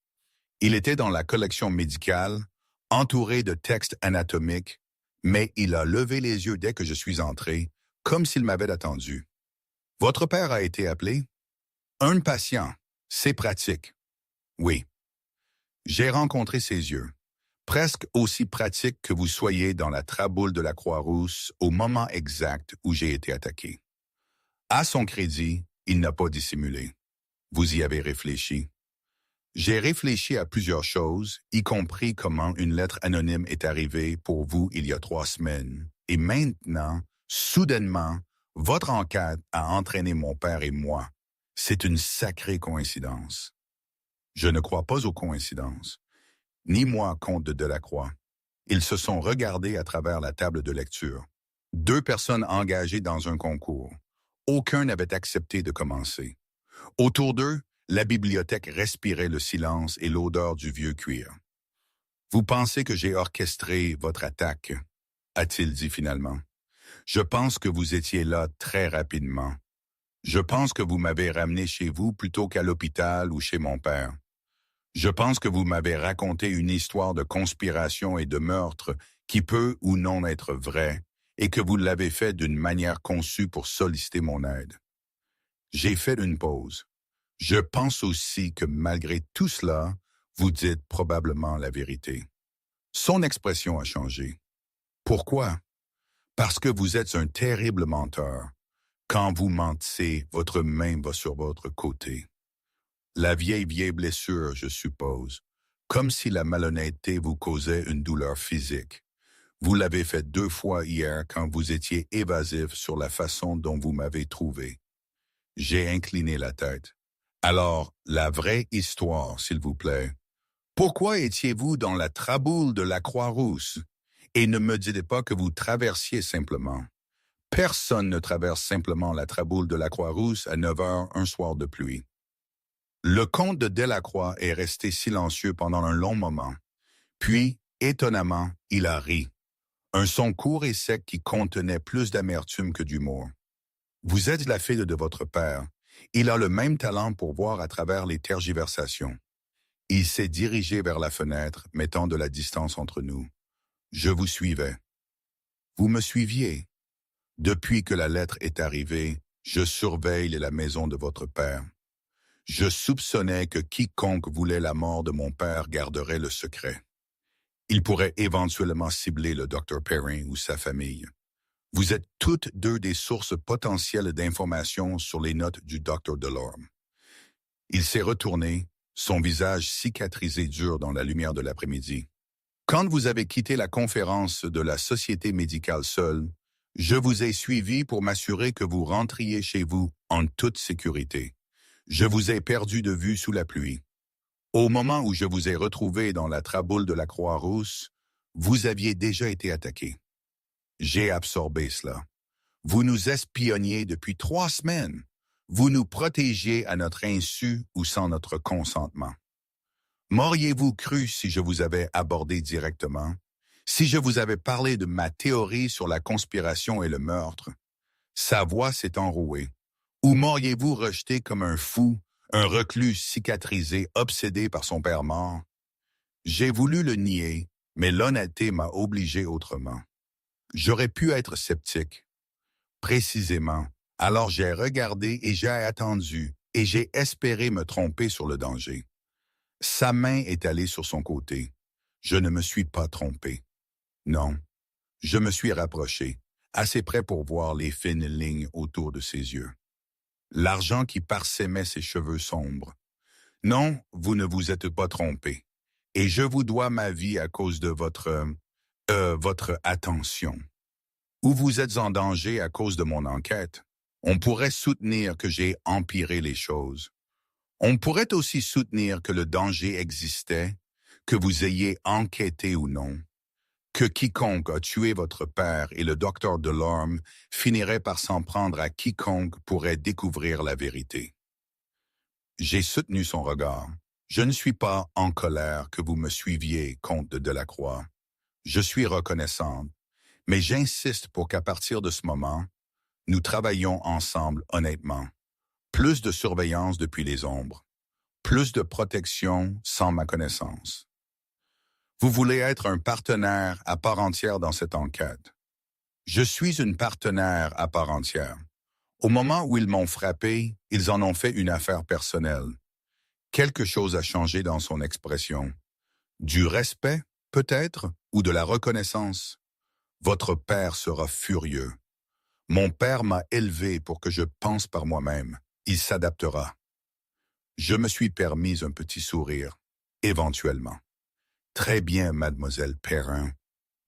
Speaker 1: Il était dans la collection médicale, entouré de textes anatomiques, mais il a levé les yeux dès que je suis entré, comme s'il m'avait attendu. « Votre père a été appelé? » « Un patient. C'est pratique. » « Oui. » J'ai rencontré ses yeux, presque aussi pratiques que vous soyez dans la traboule de la Croix-Rousse au moment exact où j'ai été attaqué. À son crédit, il n'a pas dissimulé. Vous y avez réfléchi. J'ai réfléchi à plusieurs choses, y compris comment une lettre anonyme est arrivée pour vous il y a 3 semaines. Et maintenant, soudainement, votre enquête a entraîné mon père et moi. C'est une sacrée coïncidence. Je ne crois pas aux coïncidences. Ni moi, comte de Delacroix. Ils se sont regardés à travers la table de lecture. 2 personnes engagées dans un concours. Aucun n'avait accepté de commencer. Autour d'eux, la bibliothèque respirait le silence et l'odeur du vieux cuir. « Vous pensez que j'ai orchestré votre attaque ?» a-t-il dit finalement. « Je pense que vous étiez là très rapidement. Je pense que vous m'avez ramené chez vous plutôt qu'à l'hôpital ou chez mon père. Je pense que vous m'avez raconté une histoire de conspiration et de meurtre qui peut ou non être vraie et que vous l'avez fait d'une manière conçue pour solliciter mon aide. » J'ai fait une pause. Je pense aussi que malgré tout cela, vous dites probablement la vérité. Son expression a changé. Pourquoi? Parce que vous êtes un terrible menteur. Quand vous mentez, votre main va sur votre côté. La vieille blessure, je suppose, comme si la malhonnêteté vous causait une douleur physique. Vous l'avez fait 2 fois hier quand vous étiez évasif sur la façon dont vous m'avez trouvé. J'ai incliné la tête. Alors, la vraie histoire, s'il vous plaît. Pourquoi étiez-vous dans la traboule de la Croix-Rousse? Et ne me dites pas que vous traversiez simplement. Personne ne traverse simplement la traboule de la Croix-Rousse à 9 heures un soir de pluie. Le comte de Delacroix est resté silencieux pendant un long moment. Puis, étonnamment, il a ri. Un son court et sec qui contenait plus d'amertume que d'humour. Vous êtes la fille de votre père. Il a le même talent pour voir à travers les tergiversations. Il s'est dirigé vers la fenêtre, mettant de la distance entre nous. Je vous suivais. Vous me suiviez. Depuis que la lettre est arrivée, je surveille la maison de votre père. Je soupçonnais que quiconque voulait la mort de mon père garderait le secret. Il pourrait éventuellement cibler le Dr. Perrin ou sa famille. Vous êtes toutes 2 des sources potentielles d'informations sur les notes du Dr. Delorme. Il s'est retourné, son visage cicatrisé dur dans la lumière de l'après-midi. Quand vous avez quitté la conférence de la Société médicale seule, je vous ai suivi pour m'assurer que vous rentriez chez vous en toute sécurité. Je vous ai perdu de vue sous la pluie. Au moment où je vous ai retrouvé dans la traboule de la Croix-Rousse, vous aviez déjà été attaqué. J'ai absorbé cela. Vous nous espionniez depuis 3 semaines. Vous nous protégiez à notre insu ou sans notre consentement. M'auriez-vous cru si je vous avais abordé directement? Si je vous avais parlé de ma théorie sur la conspiration et le meurtre? Sa voix s'est enrouée. Ou m'auriez-vous rejeté comme un fou, un reclus cicatrisé, obsédé par son père mort? J'ai voulu le nier, mais l'honnêteté m'a obligé autrement. J'aurais pu être sceptique. Précisément. Alors j'ai regardé et j'ai attendu, et j'ai espéré me tromper sur le danger. Sa main est allée sur son côté. Je ne me suis pas trompé. Non. Je me suis rapproché, assez près pour voir les fines lignes autour de ses yeux. l'argent qui parsemait ses cheveux sombres. Non, vous ne vous êtes pas trompé. Et je vous dois ma vie à cause de votre attention. Ou vous êtes en danger à cause de mon enquête. On pourrait soutenir que j'ai empiré les choses. On pourrait aussi soutenir que le danger existait, que vous ayez enquêté ou non, que quiconque a tué votre père et le docteur Delorme finirait par s'en prendre à quiconque pourrait découvrir la vérité. J'ai soutenu son regard. Je ne suis pas en colère que vous me suiviez, comte de Delacroix. Je suis reconnaissante, mais j'insiste pour qu'à partir de ce moment, nous travaillions ensemble honnêtement. Plus de surveillance depuis les ombres. Plus de protection sans ma connaissance. Vous voulez être un partenaire à part entière dans cette enquête. Je suis une partenaire à part entière. Au moment où ils m'ont frappé, ils en ont fait une affaire personnelle. Quelque chose a changé dans son expression. Du respect, peut-être, ou de la reconnaissance. Votre père sera furieux. Mon père m'a élevé pour que je pense par moi-même. Il s'adaptera. Je me suis permis un petit sourire, éventuellement. Très bien, mademoiselle Perrin,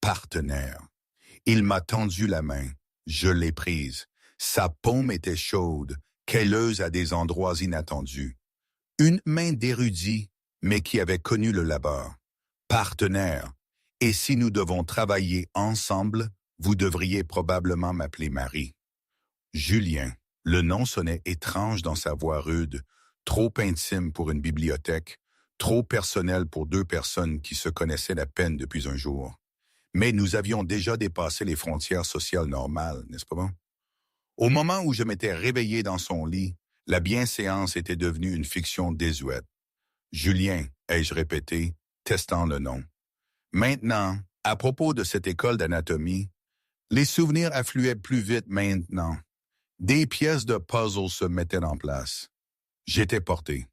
Speaker 1: partenaire. Il m'a tendu la main. Je l'ai prise. Sa paume était chaude, quelleuse à des endroits inattendus. Une main d'érudit, mais qui avait connu le labeur. Partenaire. Et si nous devons travailler ensemble, vous devriez probablement m'appeler Marie. Julien. Le nom sonnait étrange dans sa voix rude, trop intime pour une bibliothèque, trop personnel pour deux personnes qui se connaissaient à peine depuis un jour. Mais nous avions déjà dépassé les frontières sociales normales, n'est-ce pas bon? Au moment où je m'étais réveillé dans son lit, la bienséance était devenue une fiction désuète. Julien, ai-je répété, testant le nom. Maintenant, à propos de cette école d'anatomie, les souvenirs affluaient plus vite maintenant. Des pièces de puzzle se mettaient en place. J'étais porté.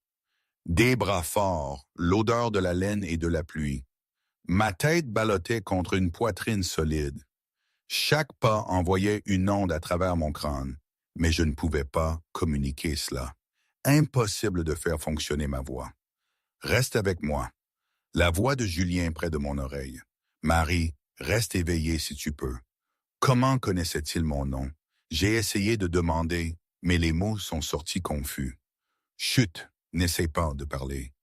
Speaker 1: Des bras forts, l'odeur de la laine et de la pluie. Ma tête ballottait contre une poitrine solide. Chaque pas envoyait une onde à travers mon crâne, mais je ne pouvais pas communiquer cela. Impossible de faire fonctionner ma voix. Reste avec moi. La voix de Julien près de mon oreille. Marie, reste éveillée si tu peux. Comment connaissait-il mon nom? J'ai essayé de demander, mais les mots sont sortis confus. Chut, n'essaie pas de parler.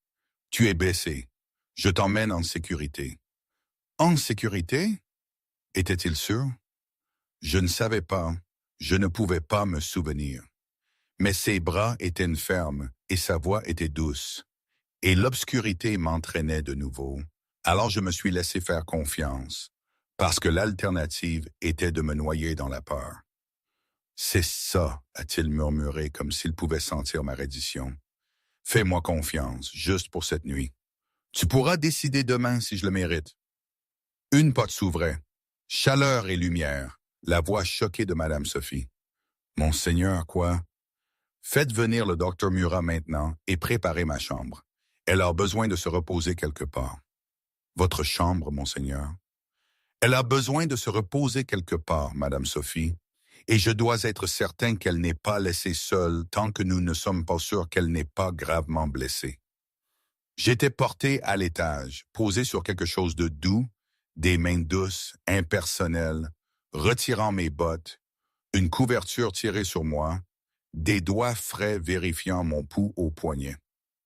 Speaker 1: Tu es blessé. Je t'emmène en sécurité. En sécurité? Était-il sûr? Je ne savais pas. Je ne pouvais pas me souvenir. Mais ses bras étaient fermes et sa voix était douce. Et l'obscurité m'entraînait de nouveau. Alors je me suis laissé faire confiance, parce que l'alternative était de me noyer dans la peur. C'est ça, a-t-il murmuré comme s'il pouvait sentir ma reddition. Fais-moi confiance, juste pour cette nuit. Tu pourras décider demain si je le mérite. Une porte s'ouvrait. Chaleur et lumière. La voix choquée de Madame Sophie. Monseigneur, quoi? Faites venir le docteur Murat maintenant et préparez ma chambre. Elle a besoin de se reposer quelque part. Votre chambre, monseigneur? Elle a besoin de se reposer quelque part, Madame Sophie, et je dois être certain qu'elle n'est pas laissée seule tant que nous ne sommes pas sûrs qu'elle n'est pas gravement blessée. J'étais porté à l'étage, posé sur quelque chose de doux, des mains douces, impersonnelles, retirant mes bottes, une couverture tirée sur moi, des doigts frais vérifiant mon pouls au poignet.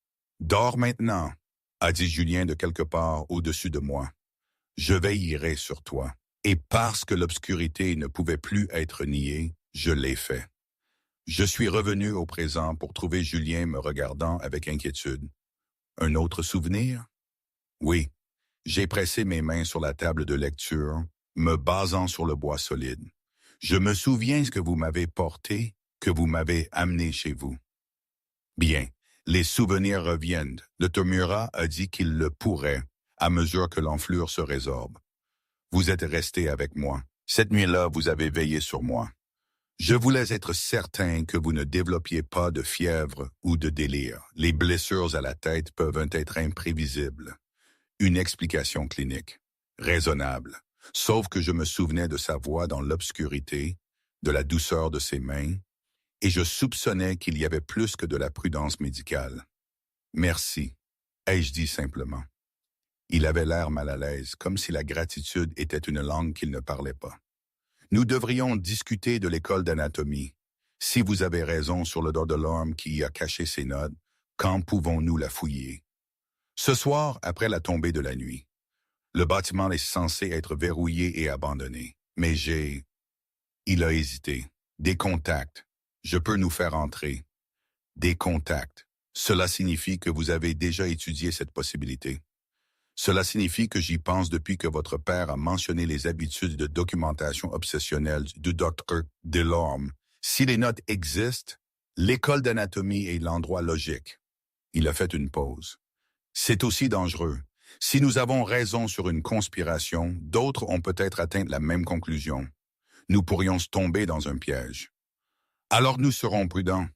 Speaker 1: « Dors maintenant », a dit Julien de quelque part au-dessus de moi. « Je veillerai sur toi. » Et parce que l'obscurité ne pouvait plus être niée, je l'ai fait. Je suis revenu au présent pour trouver Julien me regardant avec inquiétude. Un autre souvenir? Oui, j'ai pressé mes mains sur la table de lecture, me basant sur le bois solide. Je me souviens ce que vous m'avez porté, que vous m'avez amené chez vous. Bien, les souvenirs reviennent. Le Murat a dit qu'il le pourrait, à mesure que l'enflure se résorbe. Vous êtes resté avec moi. Cette nuit-là, vous avez veillé sur moi. Je voulais être certain que vous ne développiez pas de fièvre ou de délire. Les blessures à la tête peuvent être imprévisibles. Une explication clinique, raisonnable, sauf que je me souvenais de sa voix dans l'obscurité, de la douceur de ses mains, et je soupçonnais qu'il y avait plus que de la prudence médicale. « Merci », ai-je dit simplement. Il avait l'air mal à l'aise, comme si la gratitude était une langue qu'il ne parlait pas. « Nous devrions discuter de l'école d'anatomie. Si vous avez raison sur le Dr. Delorme qui y a caché ses notes, quand pouvons-nous la fouiller? » Ce soir, après la tombée de la nuit. Le bâtiment est censé être verrouillé et abandonné. Mais j'ai... Il a hésité. Des contacts. Je peux nous faire entrer. Des contacts. Cela signifie que vous avez déjà étudié cette possibilité. Cela signifie que j'y pense depuis que votre père a mentionné les habitudes de documentation obsessionnelle du Dr. Delorme. Si les notes existent, l'école d'anatomie est l'endroit logique. Il a fait une pause. C'est aussi dangereux. Si nous avons raison sur une conspiration, d'autres ont peut-être atteint la même conclusion. Nous pourrions tomber dans un piège. Alors nous serons prudents.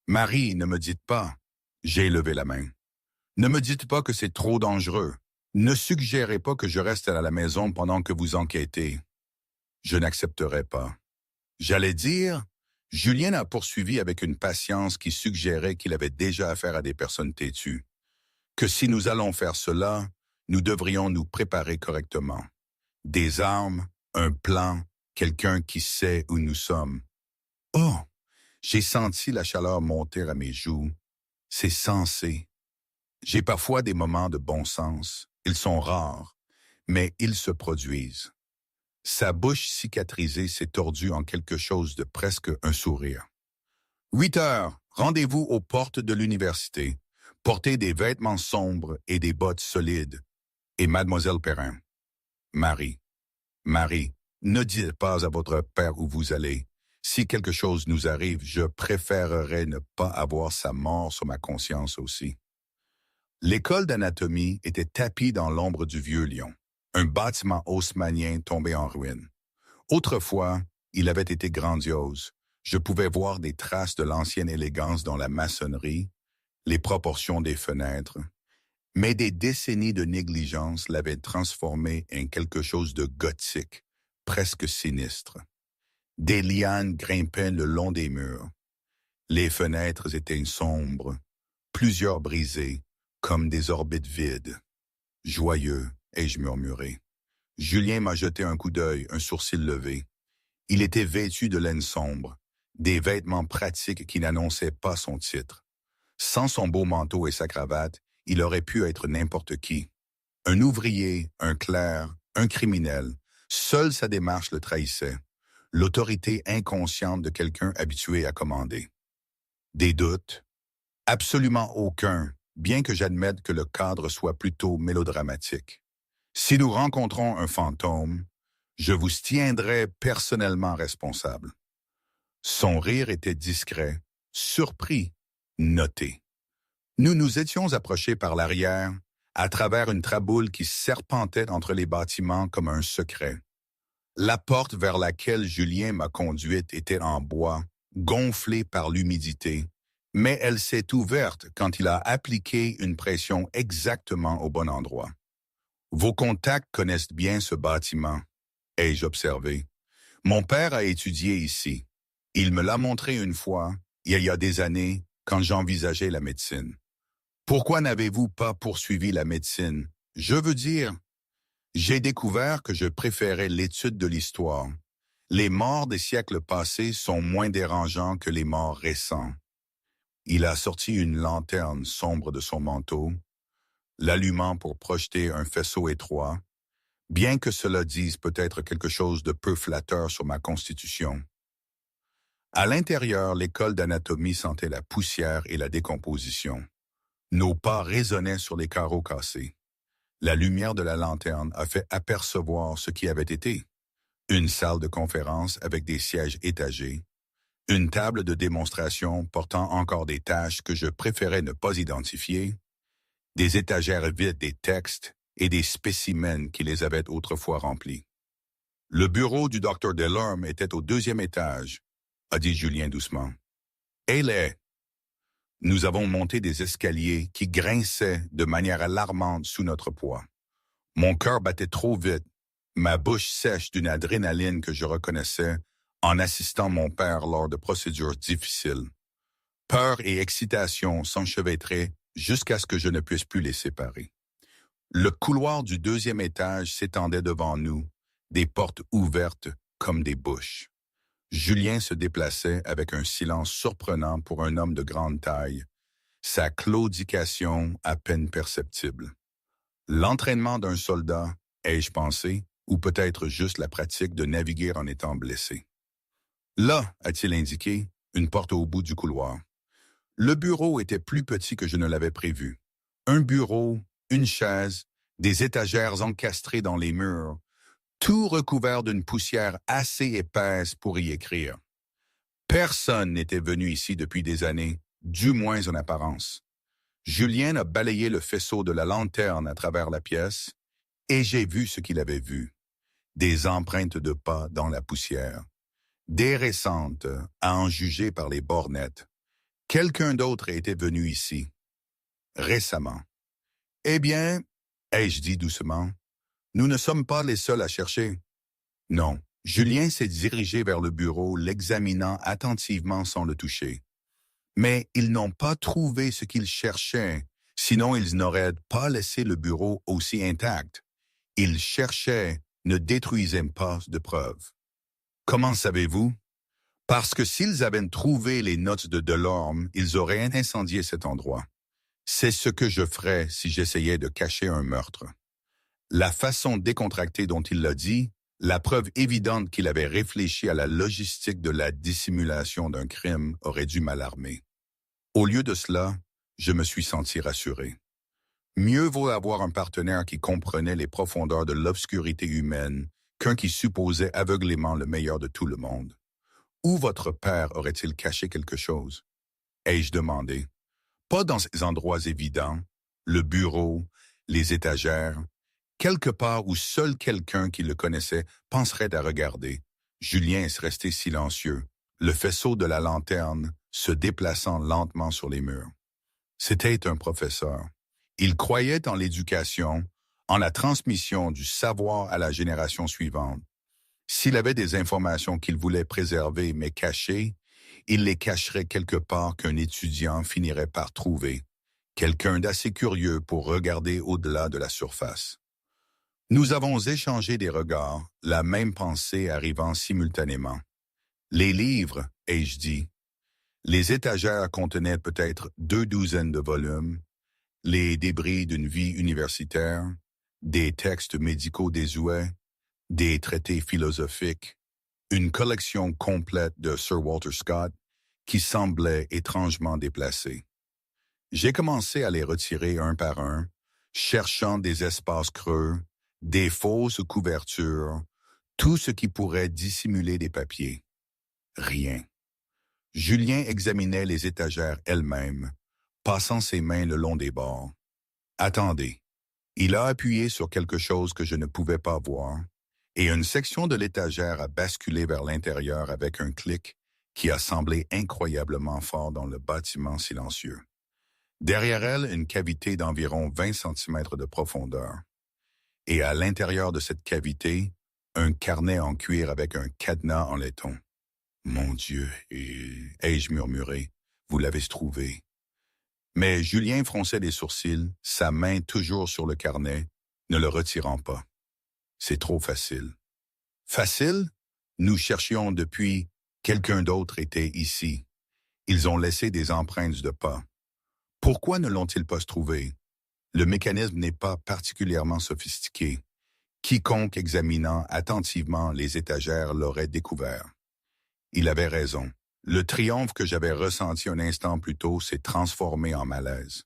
Speaker 1: Marie, ne me dites pas. J'ai levé la main. Ne me dites pas que c'est trop dangereux. Ne suggérez pas que je reste à la maison pendant que vous enquêtez. Je n'accepterai pas. J'allais dire, Julien a poursuivi avec une patience qui suggérait qu'il avait déjà affaire à des personnes têtues. Que si nous allons faire cela, nous devrions nous préparer correctement. Des armes, un plan, quelqu'un qui sait où nous sommes. Oh! J'ai senti la chaleur monter à mes joues. C'est censé. J'ai parfois des moments de bon sens. Ils sont rares, mais ils se produisent. Sa bouche cicatrisée s'est tordue en quelque chose de presque un sourire. 8 heures, rendez-vous aux portes de l'université. Portez des vêtements sombres et des bottes solides. Et Mademoiselle Perrin. Marie, ne dites pas à votre père où vous allez. Si quelque chose nous arrive, je préférerais ne pas avoir sa mort sur ma conscience aussi. L'école d'anatomie était tapie dans l'ombre du Vieux Lyon, un bâtiment haussmannien tombé en ruine. Autrefois, il avait été grandiose. Je pouvais voir des traces de l'ancienne élégance dans la maçonnerie, les proportions des fenêtres, mais des décennies de négligence l'avaient transformé en quelque chose de gothique, presque sinistre. Des lianes grimpaient le long des murs. Les fenêtres étaient sombres, plusieurs brisées, comme des orbites vides. Joyeux, ai-je murmuré. Julien m'a jeté un coup d'œil, un sourcil levé. Il était vêtu de laine sombre, des vêtements pratiques qui n'annonçaient pas son titre. Sans son beau manteau et sa cravate, il aurait pu être n'importe qui. Un ouvrier, un clerc, un criminel. Seule sa démarche le trahissait. L'autorité inconsciente de quelqu'un habitué à commander. Des doutes? Absolument aucun, bien que j'admette que le cadre soit plutôt mélodramatique. Si nous rencontrons un fantôme, je vous tiendrai personnellement responsable. Son rire était discret, surpris, noté. Nous nous étions approchés par l'arrière, à travers une traboule qui serpentait entre les bâtiments comme un secret. La porte vers laquelle Julien m'a conduite était en bois, gonflée par l'humidité, mais elle s'est ouverte quand il a appliqué une pression exactement au bon endroit. Vos contacts connaissent bien ce bâtiment, ai-je observé. Mon père a étudié ici. Il me l'a montré une fois, il y a des années, quand j'envisageais la médecine. Pourquoi n'avez-vous pas poursuivi la médecine? Je veux dire, j'ai découvert que je préférais l'étude de l'histoire. Les morts des siècles passés sont moins dérangeants que les morts récents. Il a sorti une lanterne sombre de son manteau, l'allumant pour projeter un faisceau étroit, bien que cela dise peut-être quelque chose de peu flatteur sur ma constitution. À l'intérieur, l'école d'anatomie sentait la poussière et la décomposition. Nos pas résonnaient sur les carreaux cassés. La lumière de la lanterne a fait apercevoir ce qui avait été. Une salle de conférence avec des sièges étagés, une table de démonstration portant encore des tâches que je préférais ne pas identifier, des étagères vides des textes et des spécimens qui les avaient autrefois remplis. Le bureau du Dr. Delorme était au 2e étage, a dit Julien doucement. Et nous avons monté des escaliers qui grinçaient de manière alarmante sous notre poids. Mon cœur battait trop vite, ma bouche sèche d'une adrénaline que je reconnaissais en assistant mon père lors de procédures difficiles. Peur et excitation s'enchevêtraient jusqu'à ce que je ne puisse plus les séparer. Le couloir du deuxième étage s'étendait devant nous, des portes ouvertes comme des bouches. Julien se déplaçait avec un silence surprenant pour un homme de grande taille, sa claudication à peine perceptible. L'entraînement d'un soldat, ai-je pensé, ou peut-être juste la pratique de naviguer en étant blessé. Là, a-t-il indiqué, une porte au bout du couloir. Le bureau était plus petit que je ne l'avais prévu. Un bureau, une chaise, des étagères encastrées dans les murs, tout recouvert d'une poussière assez épaisse pour y écrire. Personne n'était venu ici depuis des années, du moins en apparence. Julien a balayé le faisceau de la lanterne à travers la pièce, et j'ai vu ce qu'il avait vu. Des empreintes de pas dans la poussière. Des récentes, à en juger par les bornettes. Quelqu'un d'autre était venu ici. Récemment. Eh bien, ai-je dit doucement, nous ne sommes pas les seuls à chercher. Non, Julien s'est dirigé vers le bureau, l'examinant attentivement sans le toucher. Mais ils n'ont pas trouvé ce qu'ils cherchaient, sinon ils n'auraient pas laissé le bureau aussi intact. Ils cherchaient, ne détruisaient pas de preuves. Comment savez-vous? Parce que s'ils avaient trouvé les notes de Delorme, ils auraient incendié cet endroit. C'est ce que je ferais si j'essayais de cacher un meurtre. La façon décontractée dont il l'a dit, la preuve évidente qu'il avait réfléchi à la logistique de la dissimulation d'un crime aurait dû m'alarmer. Au lieu de cela, je me suis senti rassuré. Mieux vaut avoir un partenaire qui comprenait les profondeurs de l'obscurité humaine qu'un qui supposait aveuglément le meilleur de tout le monde. Où votre père aurait-il caché quelque chose? Ai-je demandé. Pas dans ces endroits évidents, le bureau, les étagères, quelque part où seul quelqu'un qui le connaissait penserait à regarder. Julien est resté silencieux, le faisceau de la lanterne se déplaçant lentement sur les murs. C'était un professeur. Il croyait en l'éducation, en la transmission du savoir à la génération suivante. S'il avait des informations qu'il voulait préserver mais cachées, il les cacherait quelque part qu'un étudiant finirait par trouver, quelqu'un d'assez curieux pour regarder au-delà de la surface. Nous avons échangé des regards, la même pensée arrivant simultanément. Les livres, ai-je dit. Les étagères contenaient peut-être 2 douzaines de volumes, les débris d'une vie universitaire, des textes médicaux désuets, des traités philosophiques, une collection complète de Sir Walter Scott qui semblait étrangement déplacée. J'ai commencé à les retirer un par un, cherchant des espaces creux, des fausses couvertures, tout ce qui pourrait dissimuler des papiers. Rien. Julien examinait les étagères elles-mêmes, passant ses mains le long des bords. Attendez. Il a appuyé sur quelque chose que je ne pouvais pas voir, et une section de l'étagère a basculé vers l'intérieur avec un clic qui a semblé incroyablement fort dans le bâtiment silencieux. Derrière elle, une cavité d'environ 20 centimètres de profondeur. Et à l'intérieur de cette cavité, un carnet en cuir avec un cadenas en laiton. Mon Dieu, ai-je murmuré, vous l'avez trouvé. Mais Julien fronçait les sourcils, sa main toujours sur le carnet, ne le retirant pas. C'est trop facile. Facile? Nous cherchions depuis, quelqu'un d'autre était ici. Ils ont laissé des empreintes de pas. Pourquoi ne l'ont-ils pas trouvé? Le mécanisme n'est pas particulièrement sophistiqué. Quiconque examinant attentivement les étagères l'aurait découvert. Il avait raison. Le triomphe que j'avais ressenti un instant plus tôt s'est transformé en malaise.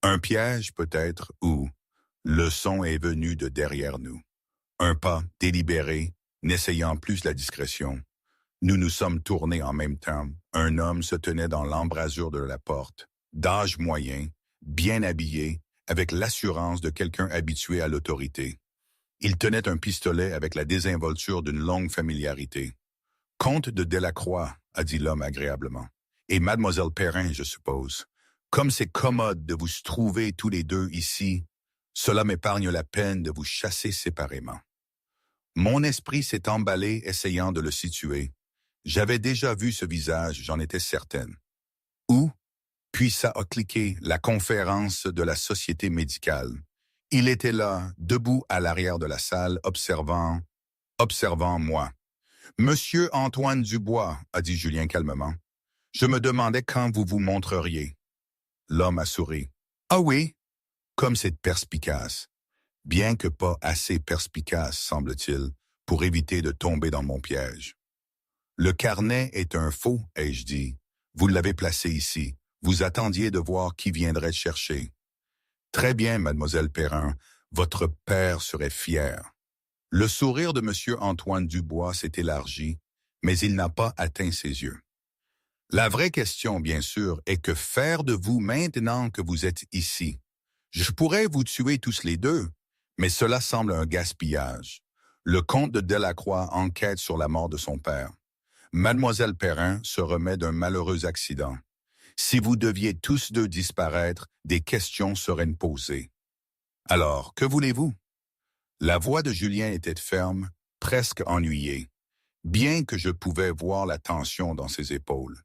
Speaker 1: Un piège peut-être, ou le son est venu de derrière nous. Un pas délibéré, n'essayant plus la discrétion. Nous nous sommes tournés en même temps. Un homme se tenait dans l'embrasure de la porte, d'âge moyen, bien habillé, avec l'assurance de quelqu'un habitué à l'autorité. Il tenait un pistolet avec la désinvolture d'une longue familiarité. « Comte de Delacroix », a dit l'homme agréablement. « Et mademoiselle Perrin, je suppose. Comme c'est commode de vous trouver tous les deux ici, cela m'épargne la peine de vous chasser séparément. » Mon esprit s'est emballé essayant de le situer. J'avais déjà vu ce visage, j'en étais certaine. Où? Puis ça a cliqué, la conférence de la Société médicale. Il était là, debout à l'arrière de la salle, observant moi. Monsieur Antoine Dubois, a dit Julien calmement. Je me demandais quand vous vous montreriez. L'homme a souri. Ah oui? Comme c'est perspicace. Bien que pas assez perspicace, semble-t-il, pour éviter de tomber dans mon piège. Le carnet est un faux, ai-je dit. Vous l'avez placé ici. Vous attendiez de voir qui viendrait chercher. Très bien, mademoiselle Perrin. Votre père serait fier. Le sourire de monsieur Antoine Dubois s'est élargi, mais il n'a pas atteint ses yeux. La vraie question, bien sûr, est que faire de vous maintenant que vous êtes ici? Je pourrais vous tuer tous les deux, mais cela semble un gaspillage. Le comte de Delacroix enquête sur la mort de son père. Mademoiselle Perrin se remet d'un malheureux accident. Si vous deviez tous deux disparaître, des questions seraient posées. Alors, que voulez-vous? La voix de Julien était ferme, presque ennuyée, bien que je pouvais voir la tension dans ses épaules.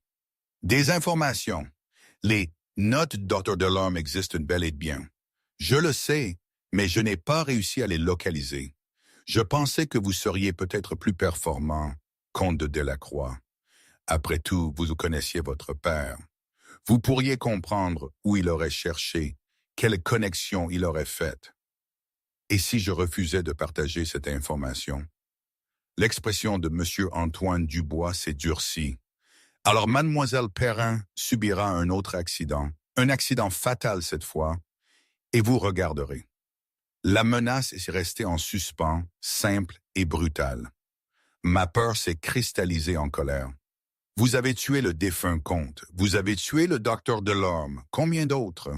Speaker 1: Des informations. Les notes du Dr. Delorme existent bel et bien. Je le sais, mais je n'ai pas réussi à les localiser. Je pensais que vous seriez peut-être plus performant, comte de Delacroix. Après tout, vous connaissiez votre père. Vous pourriez comprendre où il aurait cherché, quelle connexion il aurait faite. Et si je refusais de partager cette information? L'expression de M. Antoine Dubois s'est durcie. Alors mademoiselle Perrin subira un autre accident, un accident fatal cette fois, et vous regarderez. La menace est restée en suspens, simple et brutale. Ma peur s'est cristallisée en colère. Vous avez tué le défunt comte, vous avez tué le docteur Delorme, combien d'autres?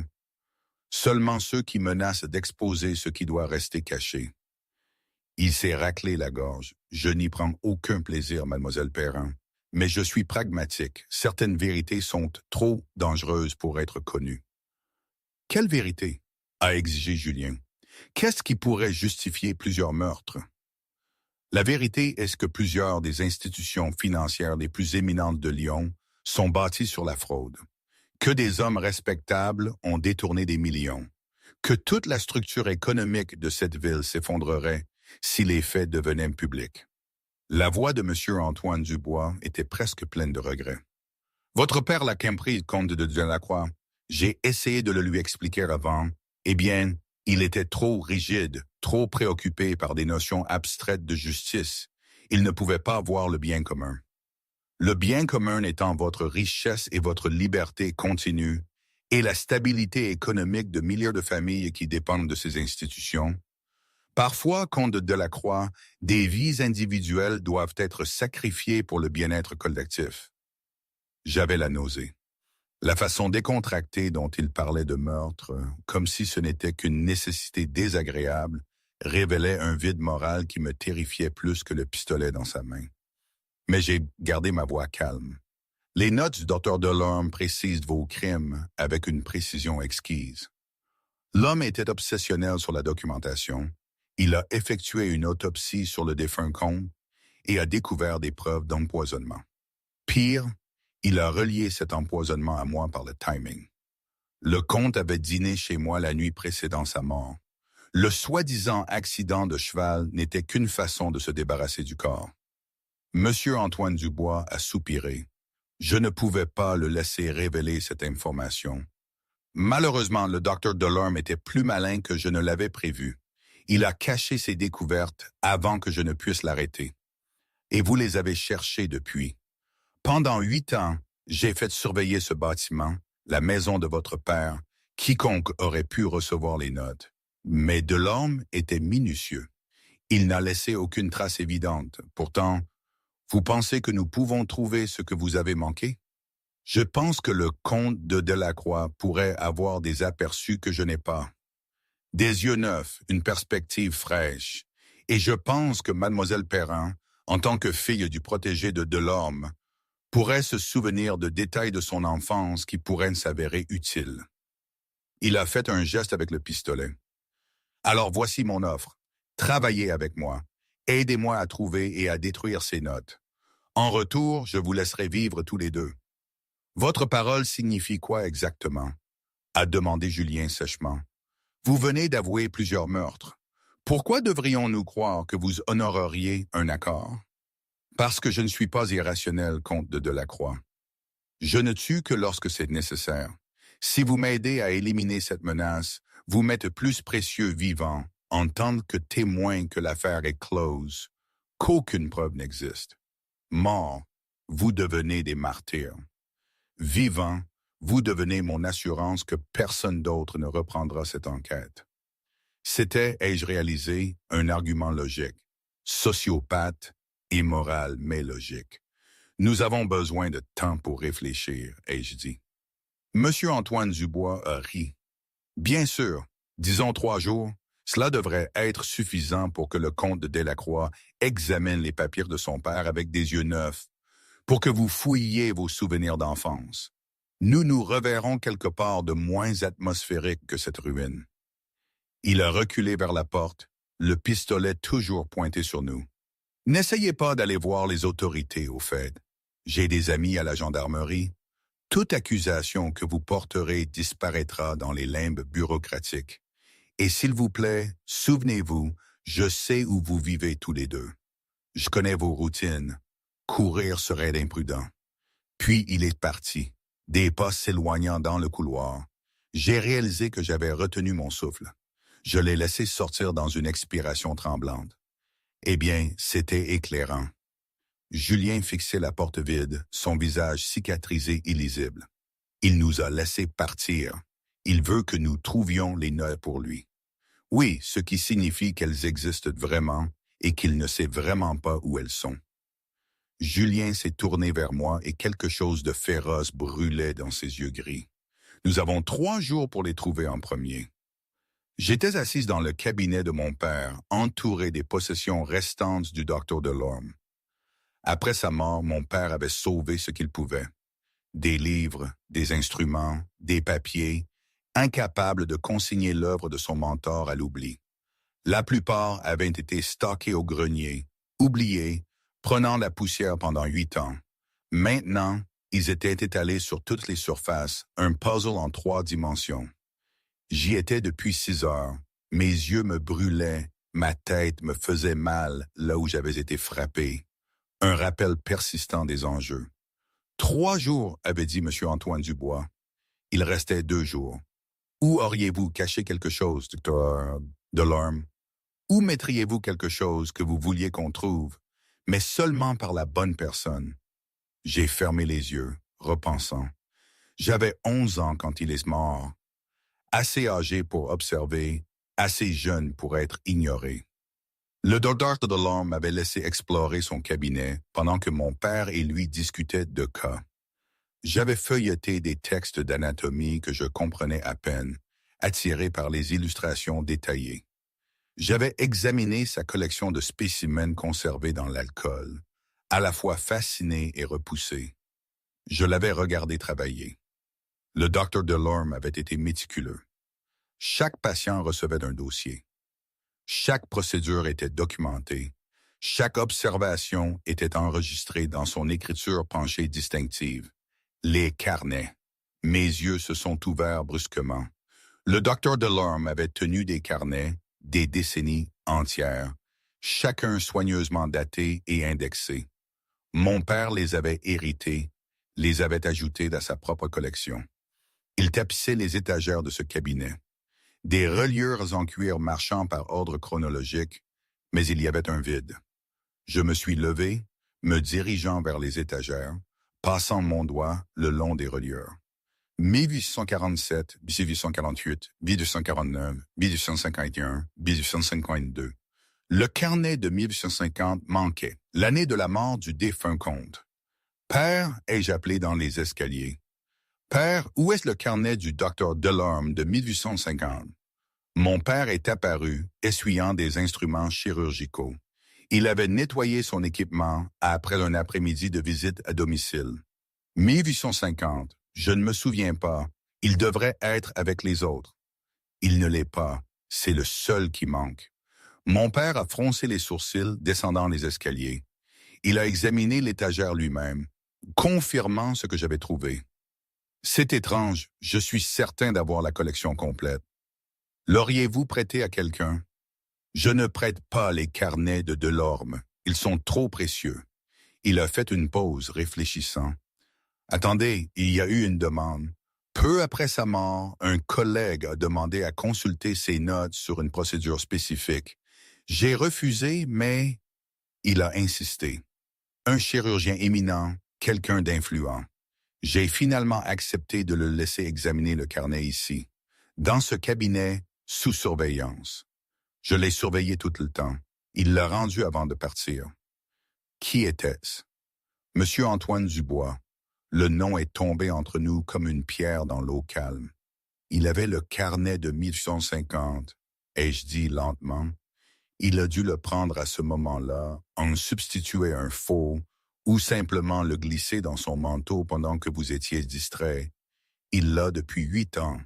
Speaker 1: Seulement ceux qui menacent d'exposer ce qui doit rester caché. Il s'est raclé la gorge. Je n'y prends aucun plaisir, mademoiselle Perrin. Mais je suis pragmatique. Certaines vérités sont trop dangereuses pour être connues. Quelle vérité? A exigé Julien. Qu'est-ce qui pourrait justifier plusieurs meurtres? La vérité est que plusieurs des institutions financières les plus éminentes de Lyon sont bâties sur la fraude. Que des hommes respectables ont détourné des millions. Que toute la structure économique de cette ville s'effondrerait si les faits devenaient publics. La voix de M. Antoine Dubois était presque pleine de regrets. Votre père l'a compris, comte de Delacroix. J'ai essayé de le lui expliquer avant. Eh bien, il était trop rigide, trop préoccupé par des notions abstraites de justice. Il ne pouvait pas voir le bien commun. Le bien commun étant votre richesse et votre liberté continue et la stabilité économique de milliers de familles qui dépendent de ces institutions. Parfois, comte de Delacroix, des vies individuelles doivent être sacrifiées pour le bien-être collectif. J'avais la nausée. La façon décontractée dont il parlait de meurtre, comme si ce n'était qu'une nécessité désagréable, révélait un vide moral qui me terrifiait plus que le pistolet dans sa main. Mais j'ai gardé ma voix calme. Les notes du Dr. Delorme précisent vos crimes avec une précision exquise. L'homme était obsessionnel sur la documentation. Il a effectué une autopsie sur le défunt comte et a découvert des preuves d'empoisonnement. Pire, il a relié cet empoisonnement à moi par le timing. Le comte avait dîné chez moi la nuit précédant sa mort. Le soi-disant accident de cheval n'était qu'une façon de se débarrasser du corps. Monsieur Antoine Dubois a soupiré. Je ne pouvais pas le laisser révéler cette information. Malheureusement, le docteur Delorme était plus malin que je ne l'avais prévu. Il a caché ses découvertes avant que je ne puisse l'arrêter. Et vous les avez cherchées depuis. Pendant 8 ans, j'ai fait surveiller ce bâtiment, la maison de votre père, quiconque aurait pu recevoir les notes. Mais Delorme était minutieux. Il n'a laissé aucune trace évidente. Pourtant, vous pensez que nous pouvons trouver ce que vous avez manqué? Je pense que le comte de Delacroix pourrait avoir des aperçus que je n'ai pas. Des yeux neufs, une perspective fraîche. Et je pense que mademoiselle Perrin, en tant que fille du protégé de Delorme, pourrait se souvenir de détails de son enfance qui pourraient s'avérer utiles. Il a fait un geste avec le pistolet. Alors voici mon offre. Travaillez avec moi. Aidez-moi à trouver et à détruire ces notes. En retour, je vous laisserai vivre tous les deux. Votre parole signifie quoi exactement? A demandé Julien sèchement. Vous venez d'avouer plusieurs meurtres. Pourquoi devrions-nous croire que vous honoreriez un accord? Parce que je ne suis pas irrationnel, comte de Delacroix. Je ne tue que lorsque c'est nécessaire. Si vous m'aidez à éliminer cette menace, vous m'êtes plus précieux vivant en tant que témoin que l'affaire est close, qu'aucune preuve n'existe. Mort, vous devenez des martyrs. Vivant, vous devenez mon assurance que personne d'autre ne reprendra cette enquête. C'était, ai-je réalisé, un argument logique, sociopathe, immoral mais logique. Nous avons besoin de temps pour réfléchir, ai-je dit. Monsieur Antoine Dubois a ri. Bien sûr, disons 3 jours, cela devrait être suffisant pour que le comte de Delacroix examine les papiers de son père avec des yeux neufs, pour que vous fouilliez vos souvenirs d'enfance. Nous nous reverrons quelque part de moins atmosphérique que cette ruine. Il a reculé vers la porte, le pistolet toujours pointé sur nous. N'essayez pas d'aller voir les autorités, au fait. J'ai des amis à la gendarmerie. Toute accusation que vous porterez disparaîtra dans les limbes bureaucratiques. Et s'il vous plaît, souvenez-vous, je sais où vous vivez tous les deux. Je connais vos routines. Courir serait imprudent. Puis il est parti, des pas s'éloignant dans le couloir. J'ai réalisé que j'avais retenu mon souffle. Je l'ai laissé sortir dans une expiration tremblante. Eh bien, c'était éclairant. Julien fixait la porte vide, son visage cicatrisé illisible. Il nous a laissé partir. Il veut que nous trouvions les notes pour lui. Oui, ce qui signifie qu'elles existent vraiment et qu'il ne sait vraiment pas où elles sont. Julien s'est tourné vers moi et quelque chose de féroce brûlait dans ses yeux gris. Nous avons 3 jours pour les trouver en premier. J'étais assise dans le cabinet de mon père, entouré des possessions restantes du docteur Delorme. Après sa mort, mon père avait sauvé ce qu'il pouvait. Des livres, des instruments, des papiers, incapable de consigner l'œuvre de son mentor à l'oubli. La plupart avaient été stockés au grenier, oubliés, prenant la poussière pendant 8 ans. Maintenant, ils étaient étalés sur toutes les surfaces, un puzzle en 3 dimensions. J'y étais depuis 6 heures. Mes yeux me brûlaient, ma tête me faisait mal là où j'avais été frappé. Un rappel persistant des enjeux. 3 jours, avait dit M. Antoine Dubois. Il restait 2 jours. Où auriez-vous caché quelque chose, Dr. Delorme? Où mettriez-vous quelque chose que vous vouliez qu'on trouve, mais seulement par la bonne personne? J'ai fermé les yeux, repensant. J'avais 11 ans quand il est mort. Assez âgé pour observer, assez jeune pour être ignoré. Le docteur Delorme m'avait laissé explorer son cabinet pendant que mon père et lui discutaient de cas. J'avais feuilleté des textes d'anatomie que je comprenais à peine, attiré par les illustrations détaillées. J'avais examiné sa collection de spécimens conservés dans l'alcool, à la fois fasciné et repoussé. Je l'avais regardé travailler. Le docteur Delorme avait été méticuleux. Chaque patient recevait un dossier. Chaque procédure était documentée. Chaque observation était enregistrée dans son écriture penchée distinctive. Les carnets. Mes yeux se sont ouverts brusquement. Le docteur Delorme avait tenu des carnets, des décennies entières, chacun soigneusement daté et indexé. Mon père les avait hérités, les avait ajoutés à sa propre collection. Il tapissait les étagères de ce cabinet. Des reliures en cuir marchant par ordre chronologique, mais il y avait un vide. Je me suis levé, me dirigeant vers les étagères, passant mon doigt le long des reliures. 1847, 1848, 1849, 1851, 1852. Le carnet de 1850 manquait, l'année de la mort du défunt comte. Père, ai-je appelé dans les escaliers. Père, où est le carnet du docteur Delorme de 1850? Mon père est apparu, essuyant des instruments chirurgicaux. Il avait nettoyé son équipement après un après-midi de visite à domicile. 1850, je ne me souviens pas. Il devrait être avec les autres. Il ne l'est pas. C'est le seul qui manque. Mon père a froncé les sourcils, descendant les escaliers. Il a examiné l'étagère lui-même, confirmant ce que j'avais trouvé. C'est étrange, je suis certain d'avoir la collection complète. L'auriez-vous prêté à quelqu'un? Je ne prête pas les carnets de Delorme, ils sont trop précieux. Il a fait une pause, réfléchissant. Attendez, il y a eu une demande. Peu après sa mort, un collègue a demandé à consulter ses notes sur une procédure spécifique. J'ai refusé, mais il a insisté. Un chirurgien éminent, quelqu'un d'influent. J'ai finalement accepté de le laisser examiner le carnet ici, dans ce cabinet, sous surveillance. Je l'ai surveillé tout le temps. Il l'a rendu avant de partir. Qui était-ce? Monsieur Antoine Dubois. Le nom est tombé entre nous comme une pierre dans l'eau calme. Il avait le carnet de 1850, ai-je dit lentement. Il a dû le prendre à ce moment-là, en substituer un faux, ou simplement le glisser dans son manteau pendant que vous étiez distrait. Il l'a depuis 8 ans.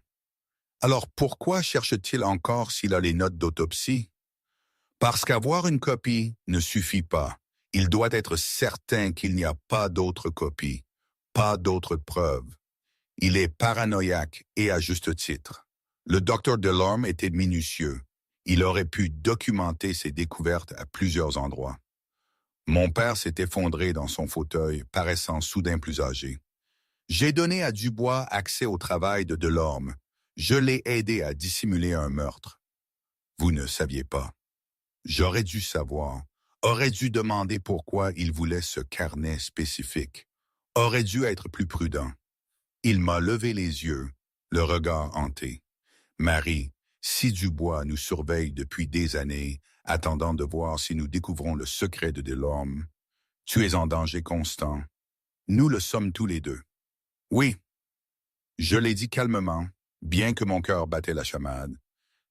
Speaker 1: Alors pourquoi cherche-t-il encore s'il a les notes d'autopsie? Parce qu'avoir une copie ne suffit pas. Il doit être certain qu'il n'y a pas d'autres copies, pas d'autres preuves. Il est paranoïaque et à juste titre. Le docteur Delorme était minutieux. Il aurait pu documenter ses découvertes à plusieurs endroits. Mon père s'est effondré dans son fauteuil, paraissant soudain plus âgé. J'ai donné à Dubois accès au travail de Delorme. Je l'ai aidé à dissimuler un meurtre. Vous ne saviez pas. J'aurais dû savoir. Aurais dû demander pourquoi il voulait ce carnet spécifique. Aurait dû être plus prudent. Il m'a levé les yeux, le regard hanté. Marie, si Dubois nous surveille depuis des années, attendant de voir si nous découvrons le secret de Delorme, tu es en danger constant. Nous le sommes tous les deux. Oui, je l'ai dit calmement, bien que mon cœur battait la chamade.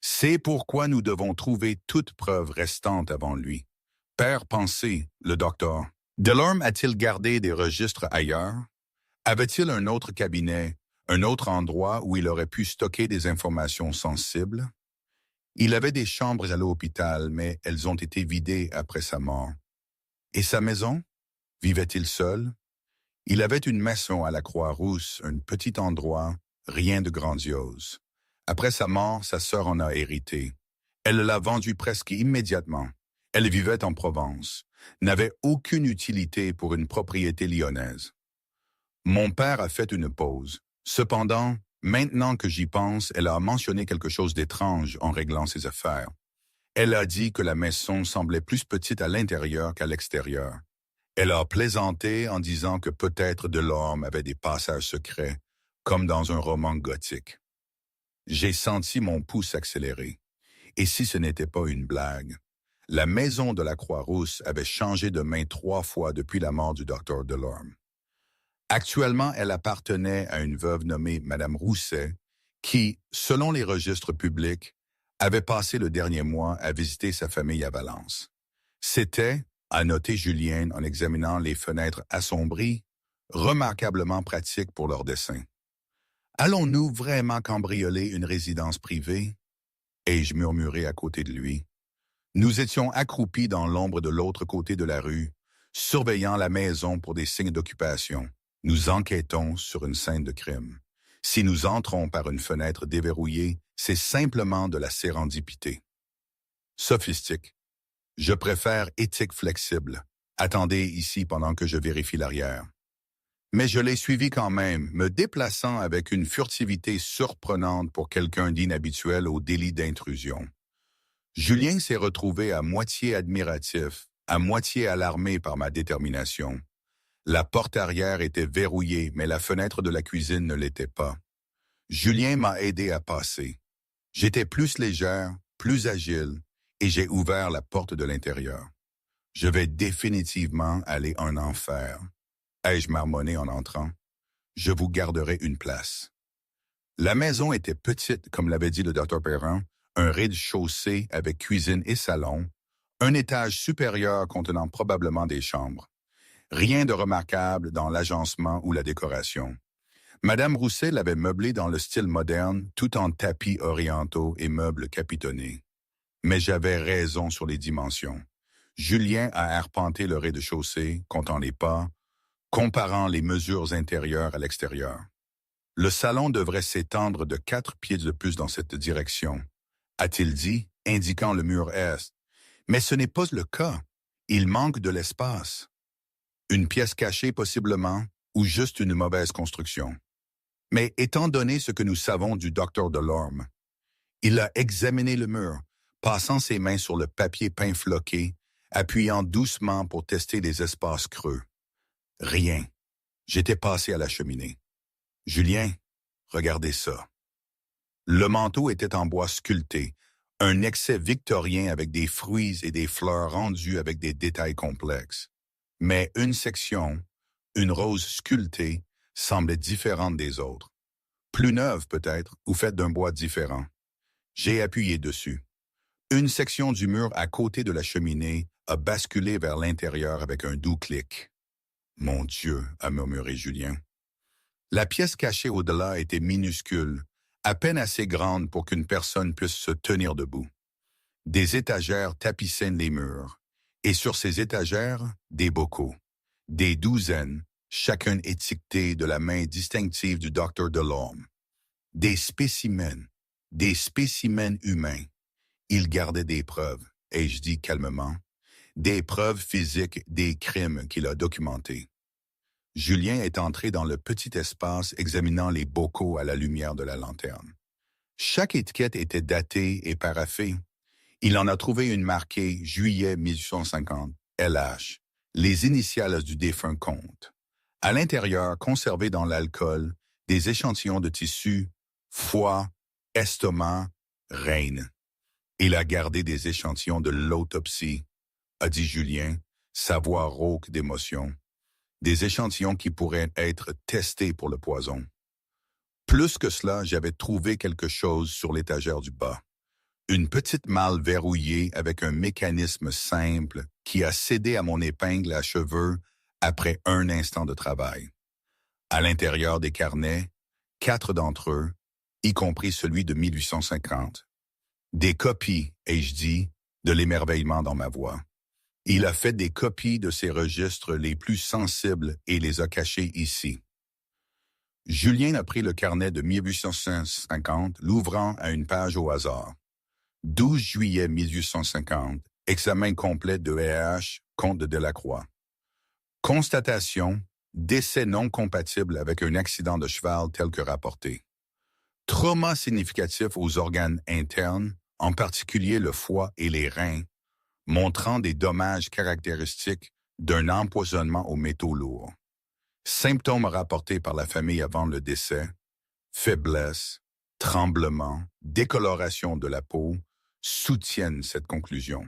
Speaker 1: C'est pourquoi nous devons trouver toute preuve restante avant lui. Père pensé, le docteur. Delorme a-t-il gardé des registres ailleurs? Avait-il un autre cabinet, un autre endroit où il aurait pu stocker des informations sensibles? Il avait des chambres à l'hôpital, mais elles ont été vidées après sa mort. Et sa maison? Vivait-il seul? Il avait une maison à la Croix-Rousse, un petit endroit, rien de grandiose. Après sa mort, sa sœur en a hérité. Elle l'a vendu presque immédiatement. Elle vivait en Provence, n'avait aucune utilité pour une propriété lyonnaise. Mon père a fait une pause. Cependant, maintenant que j'y pense, elle a mentionné quelque chose d'étrange en réglant ses affaires. Elle a dit que la maison semblait plus petite à l'intérieur qu'à l'extérieur. Elle a plaisanté en disant que peut-être Delorme avait des passages secrets, comme dans un roman gothique. J'ai senti mon pouls s'accélérer. Et si ce n'était pas une blague? La maison de la Croix-Rousse avait changé de main 3 fois depuis la mort du docteur Delorme. Actuellement, elle appartenait à une veuve nommée Madame Rousset, qui, selon les registres publics, avait passé le dernier mois à visiter sa famille à Valence. C'était, a noté Julienne en examinant les fenêtres assombries, remarquablement pratique pour leur dessin. Allons-nous vraiment cambrioler une résidence privée? Ai-je murmuré à côté de lui. Nous étions accroupis dans l'ombre de l'autre côté de la rue, surveillant la maison pour des signes d'occupation. Nous enquêtons sur une scène de crime. Si nous entrons par une fenêtre déverrouillée, c'est simplement de la sérendipité. Sophistique. Je préfère éthique flexible. Attendez ici pendant que je vérifie l'arrière. Mais je l'ai suivi quand même, me déplaçant avec une furtivité surprenante pour quelqu'un d'inhabituel au délit d'intrusion. Julien s'est retrouvé à moitié admiratif, à moitié alarmé par ma détermination. La porte arrière était verrouillée, mais la fenêtre de la cuisine ne l'était pas. Julien m'a aidé à passer. J'étais plus légère, plus agile, et j'ai ouvert la porte de l'intérieur. Je vais définitivement aller en enfer. Ai-je marmonné en entrant? Je vous garderai une place. La maison était petite, comme l'avait dit le docteur Perrin, un rez-de-chaussée avec cuisine et salon, un étage supérieur contenant probablement des chambres. Rien de remarquable dans l'agencement ou la décoration. Madame Rousset l'avait meublé dans le style moderne, tout en tapis orientaux et meubles capitonnés. Mais j'avais raison sur les dimensions. Julien a arpenté le rez-de-chaussée, comptant les pas, comparant les mesures intérieures à l'extérieur. Le salon devrait s'étendre de 4 pieds de plus dans cette direction, a-t-il dit, indiquant le mur est. Mais ce n'est pas le cas. Il manque de l'espace. Une pièce cachée possiblement, ou juste une mauvaise construction. Mais étant donné ce que nous savons du docteur Delorme, il a examiné le mur, passant ses mains sur le papier peint floqué, appuyant doucement pour tester les espaces creux. Rien. J'étais passé à la cheminée. Julien, regardez ça. Le manteau était en bois sculpté, un excès victorien avec des fruits et des fleurs rendus avec des détails complexes. Mais une section, une rose sculptée, semblait différente des autres. Plus neuve peut-être, ou faite d'un bois différent. J'ai appuyé dessus. Une section du mur à côté de la cheminée a basculé vers l'intérieur avec un doux clic. « Mon Dieu » a murmuré Julien. La pièce cachée au-delà était minuscule, à peine assez grande pour qu'une personne puisse se tenir debout. Des étagères tapissaient les murs, et sur ces étagères, des bocaux. Des douzaines, chacun étiqueté de la main distinctive du docteur Delorme. Des spécimens humains. Il gardait des preuves, ai-je dit calmement, des preuves physiques des crimes qu'il a documentés. Julien est entré dans le petit espace examinant les bocaux à la lumière de la lanterne. Chaque étiquette était datée et paraphée. Il en a trouvé une marquée juillet 1850, LH, les initiales du défunt comte. À l'intérieur, conservés dans l'alcool, des échantillons de tissu, foie, estomac, reine. Il a gardé des échantillons de l'autopsie, a dit Julien, sa voix rauque d'émotion. Des échantillons qui pourraient être testés pour le poison. Plus que cela, j'avais trouvé quelque chose sur l'étagère du bas. Une petite malle verrouillée avec un mécanisme simple qui a cédé à mon épingle à cheveux après un instant de travail. À l'intérieur des carnets, 4 d'entre eux, y compris celui de 1850. Des copies, ai-je dit, de l'émerveillement dans ma voix. Il a fait des copies de ces registres les plus sensibles et les a cachés ici. Julien a pris le carnet de 1850, l'ouvrant à une page au hasard. 12 juillet 1850, examen complet de RH, comte de Delacroix. Constatation, décès non compatible avec un accident de cheval tel que rapporté. Trauma significatif aux organes internes, en particulier le foie et les reins, montrant des dommages caractéristiques d'un empoisonnement aux métaux lourds. Symptômes rapportés par la famille avant le décès, faiblesse, tremblement, décoloration de la peau, soutiennent cette conclusion.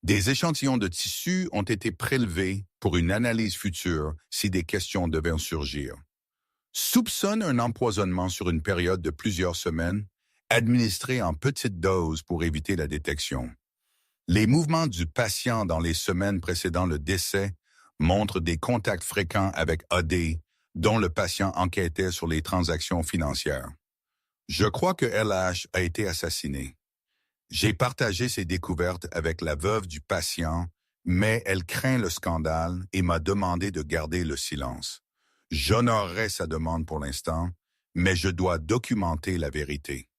Speaker 1: Des échantillons de tissu ont été prélevés pour une analyse future si des questions devaient en surgir. Soupçonne un empoisonnement sur une période de plusieurs semaines, administré en petites doses pour éviter la détection. Les mouvements du patient dans les semaines précédant le décès montrent des contacts fréquents avec AD, dont le patient enquêtait sur les transactions financières. Je crois que LH a été assassiné. J'ai partagé ces découvertes avec la veuve du patient, mais elle craint le scandale et m'a demandé de garder le silence. J'honorerai sa demande pour l'instant, mais je dois documenter la vérité.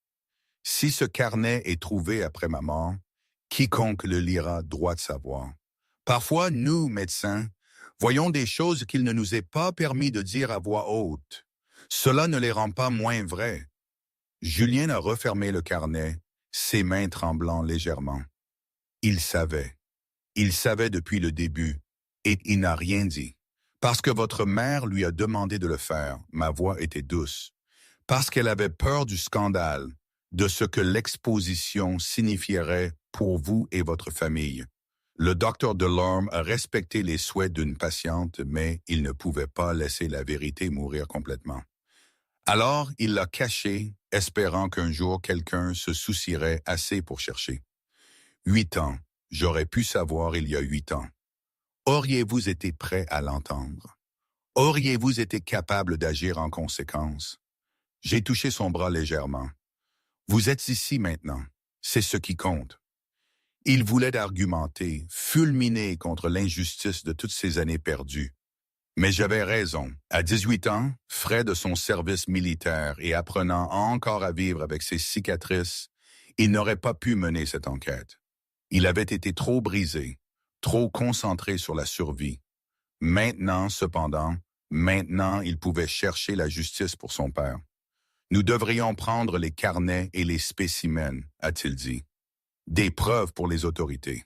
Speaker 1: Si ce carnet est trouvé après ma mort, quiconque le lira doit savoir. Parfois, nous, médecins, voyons des choses qu'il ne nous est pas permis de dire à voix haute. Cela ne les rend pas moins vrais. Julien a refermé le carnet, ses mains tremblant légèrement. Il savait depuis le début, et il n'a rien dit. Parce que votre mère lui a demandé de le faire, ma voix était douce. Parce qu'elle avait peur du scandale, de ce que l'exposition signifierait pour vous et votre famille. Le docteur Delorme a respecté les souhaits d'une patiente, mais il ne pouvait pas laisser la vérité mourir complètement. Alors, il l'a caché, espérant qu'un jour quelqu'un se soucierait assez pour chercher. 8 ans, j'aurais pu savoir il y a 8 ans. Auriez-vous été prêt à l'entendre? Auriez-vous été capable d'agir en conséquence? J'ai touché son bras légèrement. Vous êtes ici maintenant, c'est ce qui compte. Il voulait argumenter, fulminer contre l'injustice de toutes ces années perdues. Mais j'avais raison. À 18 ans, frais de son service militaire et apprenant encore à vivre avec ses cicatrices, il n'aurait pas pu mener cette enquête. Il avait été trop brisé, trop concentré sur la survie. Maintenant, cependant, il pouvait chercher la justice pour son père. Nous devrions prendre les carnets et les spécimens, a-t-il dit. Des preuves pour les autorités.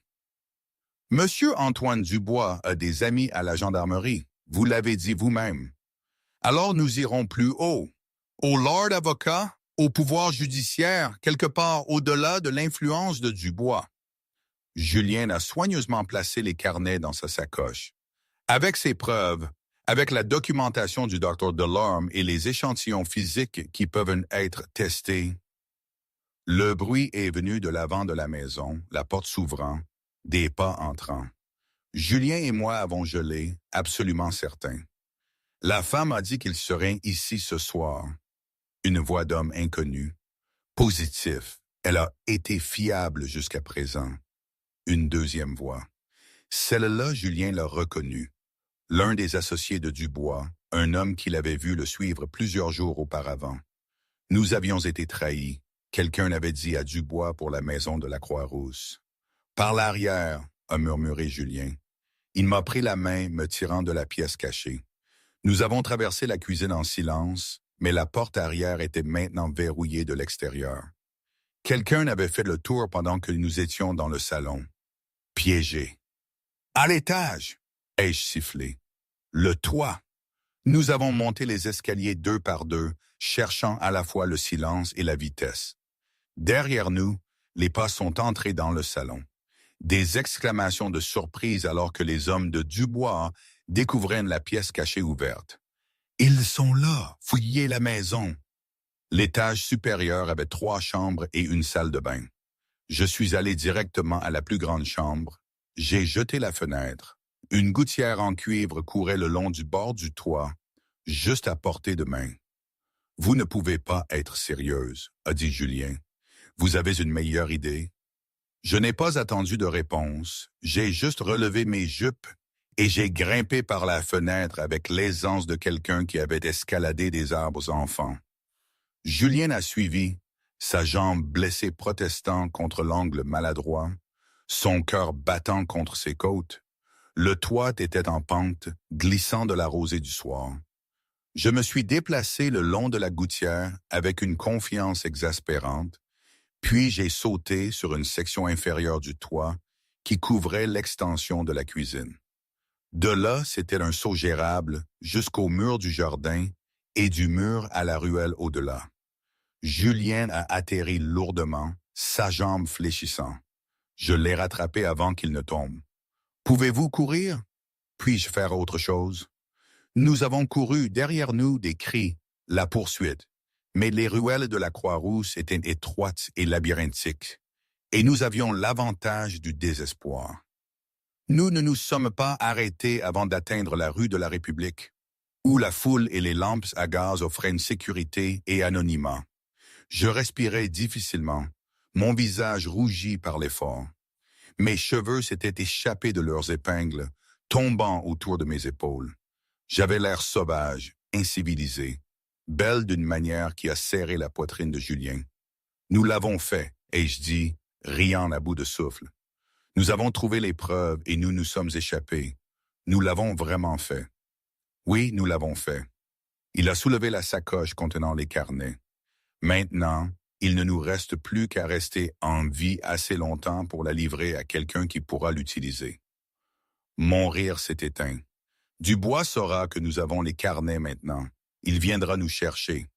Speaker 1: Monsieur Antoine Dubois a des amis à la gendarmerie. Vous l'avez dit vous-même. Alors nous irons plus haut, au Lord avocat, au pouvoir judiciaire, quelque part au-delà de l'influence de Dubois. Julien a soigneusement placé les carnets dans sa sacoche. Avec ces preuves, avec la documentation du Dr Delorme et les échantillons physiques qui peuvent être testés, le bruit est venu de l'avant de la maison, la porte s'ouvrant, des pas entrant. Julien et moi avons gelé, absolument certains. La femme a dit qu'il serait ici ce soir. Une voix d'homme inconnu. Positif. Elle a été fiable jusqu'à présent. Une deuxième voix. Celle-là, Julien l'a reconnue. L'un des associés de Dubois, un homme qu'il avait vu le suivre plusieurs jours auparavant. Nous avions été trahis. Quelqu'un l'avait dit à Dubois pour la maison de la Croix-Rousse. Par l'arrière, a murmuré Julien. Il m'a pris la main, me tirant de la pièce cachée. Nous avons traversé la cuisine en silence, mais la porte arrière était maintenant verrouillée de l'extérieur. Quelqu'un avait fait le tour pendant que nous étions dans le salon. Piégé. À l'étage, ai-je sifflé. Le toit. Nous avons monté les escaliers deux par deux, cherchant à la fois le silence et la vitesse. Derrière nous, les pas sont entrés dans le salon. Des exclamations de surprise alors que les hommes de Dubois découvraient la pièce cachée ouverte. « Ils sont là, fouillez la maison !» L'étage supérieur avait 3 chambres et une salle de bain. Je suis allé directement à la plus grande chambre. J'ai jeté la fenêtre. Une gouttière en cuivre courait le long du bord du toit, juste à portée de main. « Vous ne pouvez pas être sérieuse, » a dit Julien. « Vous avez une meilleure idée? » Je n'ai pas attendu de réponse. J'ai juste relevé mes jupes et j'ai grimpé par la fenêtre avec l'aisance de quelqu'un qui avait escaladé des arbres enfants. Julien a suivi, sa jambe blessée protestant contre l'angle maladroit, son cœur battant contre ses côtes. Le toit était en pente, glissant de la rosée du soir. Je me suis déplacé le long de la gouttière avec une confiance exaspérante, puis j'ai sauté sur une section inférieure du toit qui couvrait l'extension de la cuisine. De là, c'était un saut gérable jusqu'au mur du jardin et du mur à la ruelle au-delà. Julien a atterri lourdement, sa jambe fléchissant. Je l'ai rattrapé avant qu'il ne tombe. « Pouvez-vous courir? Puis-je faire autre chose? » Nous avons couru derrière nous des cris, la poursuite. Mais les ruelles de la Croix-Rousse étaient étroites et labyrinthiques, et nous avions l'avantage du désespoir. Nous ne nous sommes pas arrêtés avant d'atteindre la rue de la République, où la foule et les lampes à gaz offraient une sécurité et anonymat. Je respirais difficilement, mon visage rougi par l'effort. Mes cheveux s'étaient échappés de leurs épingles, tombant autour de mes épaules. J'avais l'air sauvage, incivilisé. Belle d'une manière qui a serré la poitrine de Julien. Nous l'avons fait, ai-je dit, riant à bout de souffle. Nous avons trouvé les preuves et nous nous sommes échappés. Nous l'avons vraiment fait. Oui, nous l'avons fait. Il a soulevé la sacoche contenant les carnets. Maintenant, il ne nous reste plus qu'à rester en vie assez longtemps pour la livrer à quelqu'un qui pourra l'utiliser. Mon rire s'est éteint. Dubois saura que nous avons les carnets maintenant. Il viendra nous chercher.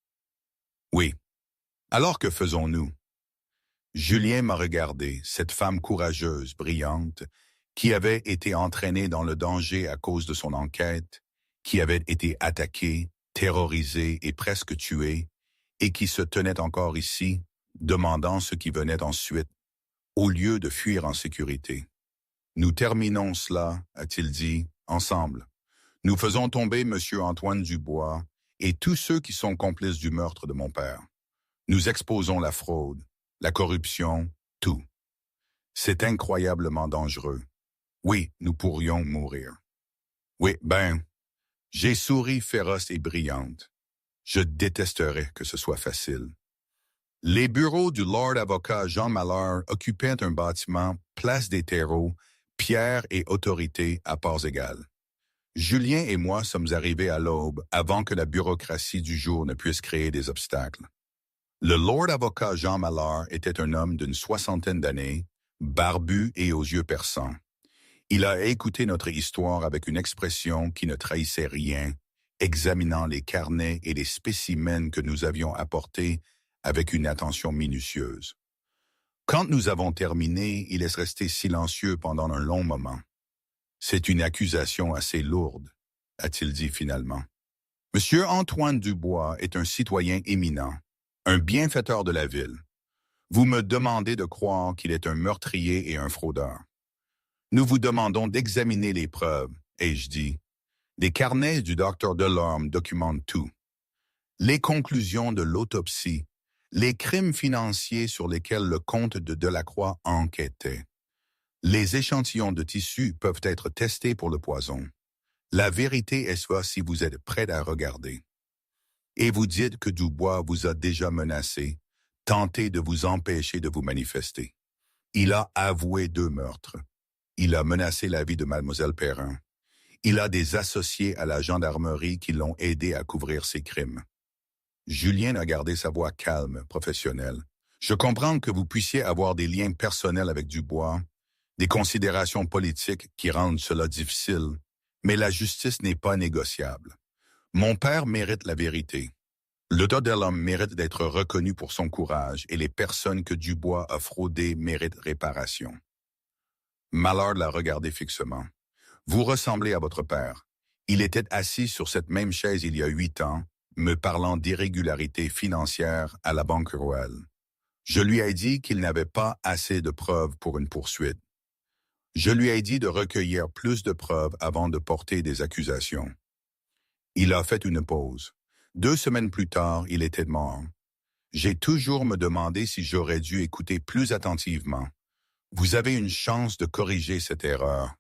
Speaker 1: Oui. Alors que faisons-nous? Julien m'a regardé, cette femme courageuse, brillante, qui avait été entraînée dans le danger à cause de son enquête, qui avait été attaquée, terrorisée et presque tuée, et qui se tenait encore ici, demandant ce qui venait ensuite, au lieu de fuir en sécurité. Nous terminons cela, a-t-il dit, ensemble. Nous faisons tomber M. Antoine Dubois et tous ceux qui sont complices du meurtre de mon père. Nous exposons la fraude, la corruption, tout. C'est incroyablement dangereux. Oui, nous pourrions mourir. Oui, j'ai souri féroce et brillante. Je détesterais que ce soit facile. Les bureaux du Lord avocat Jean Mallard occupaient un bâtiment, place des terreaux, pierre et autorité à parts égales. Julien et moi sommes arrivés à l'aube avant que la bureaucratie du jour ne puisse créer des obstacles. Le Lord avocat Jean Mallard était un homme d'une 60aine d'années, barbu et aux yeux perçants. Il a écouté notre histoire avec une expression qui ne trahissait rien, examinant les carnets et les spécimens que nous avions apportés avec une attention minutieuse. Quand nous avons terminé, il est resté silencieux pendant un long moment. « C'est une accusation assez lourde », a-t-il dit finalement. « Monsieur Antoine Dubois est un citoyen éminent, un bienfaiteur de la ville. Vous me demandez de croire qu'il est un meurtrier et un fraudeur. Nous vous demandons d'examiner les preuves, ai-je dit. Les carnets du docteur Delorme documentent tout. Les conclusions de l'autopsie, les crimes financiers sur lesquels le comte de Delacroix enquêtait. Les échantillons de tissu peuvent être testés pour le poison. La vérité est soit si vous êtes prêt à regarder. Et vous dites que Dubois vous a déjà menacé, tenté de vous empêcher de vous manifester. Il a avoué 2 meurtres. Il a menacé la vie de Mademoiselle Perrin. Il a des associés à la gendarmerie qui l'ont aidé à couvrir ses crimes. Julien a gardé sa voix calme, professionnelle. Je comprends que vous puissiez avoir des liens personnels avec Dubois, des considérations politiques qui rendent cela difficile, mais la justice n'est pas négociable. Mon père mérite la vérité. Le docteur Delorme mérite d'être reconnu pour son courage et les personnes que Dubois a fraudées méritent réparation. Mallard l'a regardé fixement. Vous ressemblez à votre père. Il était assis sur cette même chaise il y a 8 ans, me parlant d'irrégularités financières à la Banque Royale. Je lui ai dit qu'il n'avait pas assez de preuves pour une poursuite. Je lui ai dit de recueillir plus de preuves avant de porter des accusations. Il a fait une pause. 2 semaines plus tard, il était mort. J'ai toujours me demandé si j'aurais dû écouter plus attentivement. Vous avez une chance de corriger cette erreur,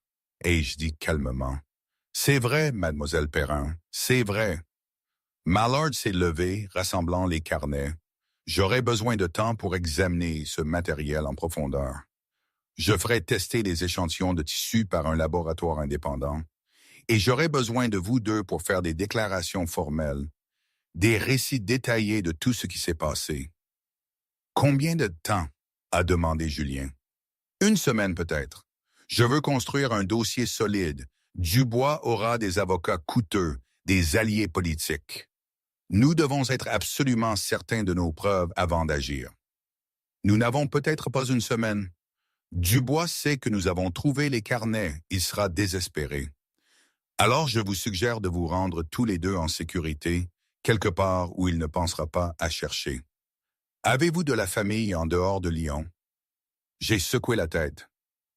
Speaker 1: ai-je dit calmement. C'est vrai, mademoiselle Perrin, c'est vrai. Mallard s'est levé, rassemblant les carnets. J'aurai besoin de temps pour examiner ce matériel en profondeur. Je ferai tester les échantillons de tissu par un laboratoire indépendant. Et j'aurai besoin de vous 2 pour faire des déclarations formelles, des récits détaillés de tout ce qui s'est passé. Combien de temps? A demandé Julien. 1 semaine peut-être. Je veux construire un dossier solide. Dubois aura des avocats coûteux, des alliés politiques. Nous devons être absolument certains de nos preuves avant d'agir. Nous n'avons peut-être pas 1 semaine. Dubois sait que nous avons trouvé les carnets, il sera désespéré. Alors je vous suggère de vous rendre tous les 2 en sécurité, quelque part où il ne pensera pas à chercher. Avez-vous de la famille en dehors de Lyon? J'ai secoué la tête.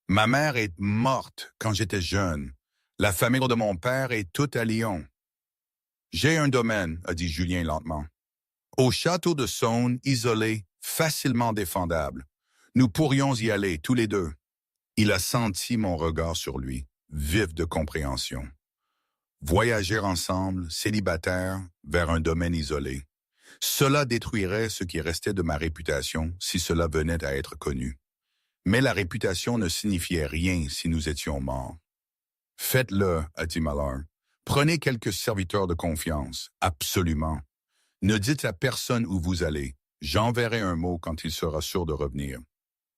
Speaker 1: Ma mère est morte quand j'étais jeune. La famille de mon père est toute à Lyon. J'ai un domaine, a dit Julien lentement. Au château de Saône, isolé, facilement défendable. Nous pourrions y aller, tous les 2. Il a senti mon regard sur lui, vif de compréhension. Voyager ensemble, célibataires, vers un domaine isolé. Cela détruirait ce qui restait de ma réputation si cela venait à être connu. Mais la réputation ne signifiait rien si nous étions morts. Faites-le, a dit Mallard. Prenez quelques serviteurs de confiance, absolument. Ne dites à personne où vous allez. J'enverrai un mot quand il sera sûr de revenir.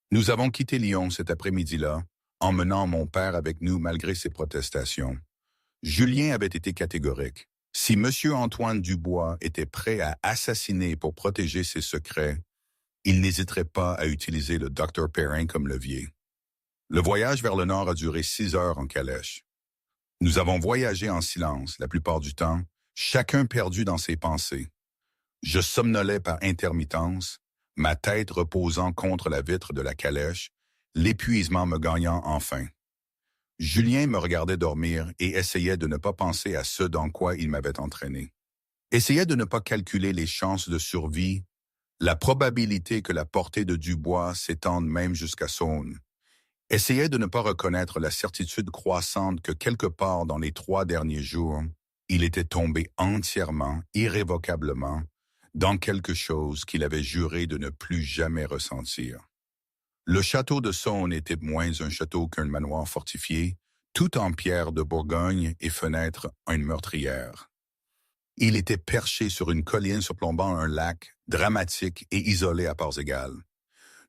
Speaker 1: Nous avons quitté Lyon cet après-midi-là, emmenant mon père avec nous malgré ses protestations. Julien avait été catégorique. Si M. Antoine Dubois était prêt à assassiner pour protéger ses secrets, il n'hésiterait pas à utiliser le Dr Perrin comme levier. Le voyage vers le nord a duré 6 heures en calèche. Nous avons voyagé en silence la plupart du temps, chacun perdu dans ses pensées. Je somnolais par intermittence, ma tête reposant contre la vitre de la calèche, l'épuisement me gagnant enfin. Julien me regardait dormir et essayait de ne pas penser à ce dans quoi il m'avait entraîné. Essayait de ne pas calculer les chances de survie, la probabilité que la portée de Dubois s'étende même jusqu'à Saône. Essayait de ne pas reconnaître la certitude croissante que quelque part dans les 3 derniers jours, il était tombé entièrement, irrévocablement, dans quelque chose qu'il avait juré de ne plus jamais ressentir. Le château de Saône était moins un château qu'un manoir fortifié, tout en pierre de Bourgogne et fenêtres à une meurtrière. Il était perché sur une colline surplombant un lac, dramatique et isolé à parts égales.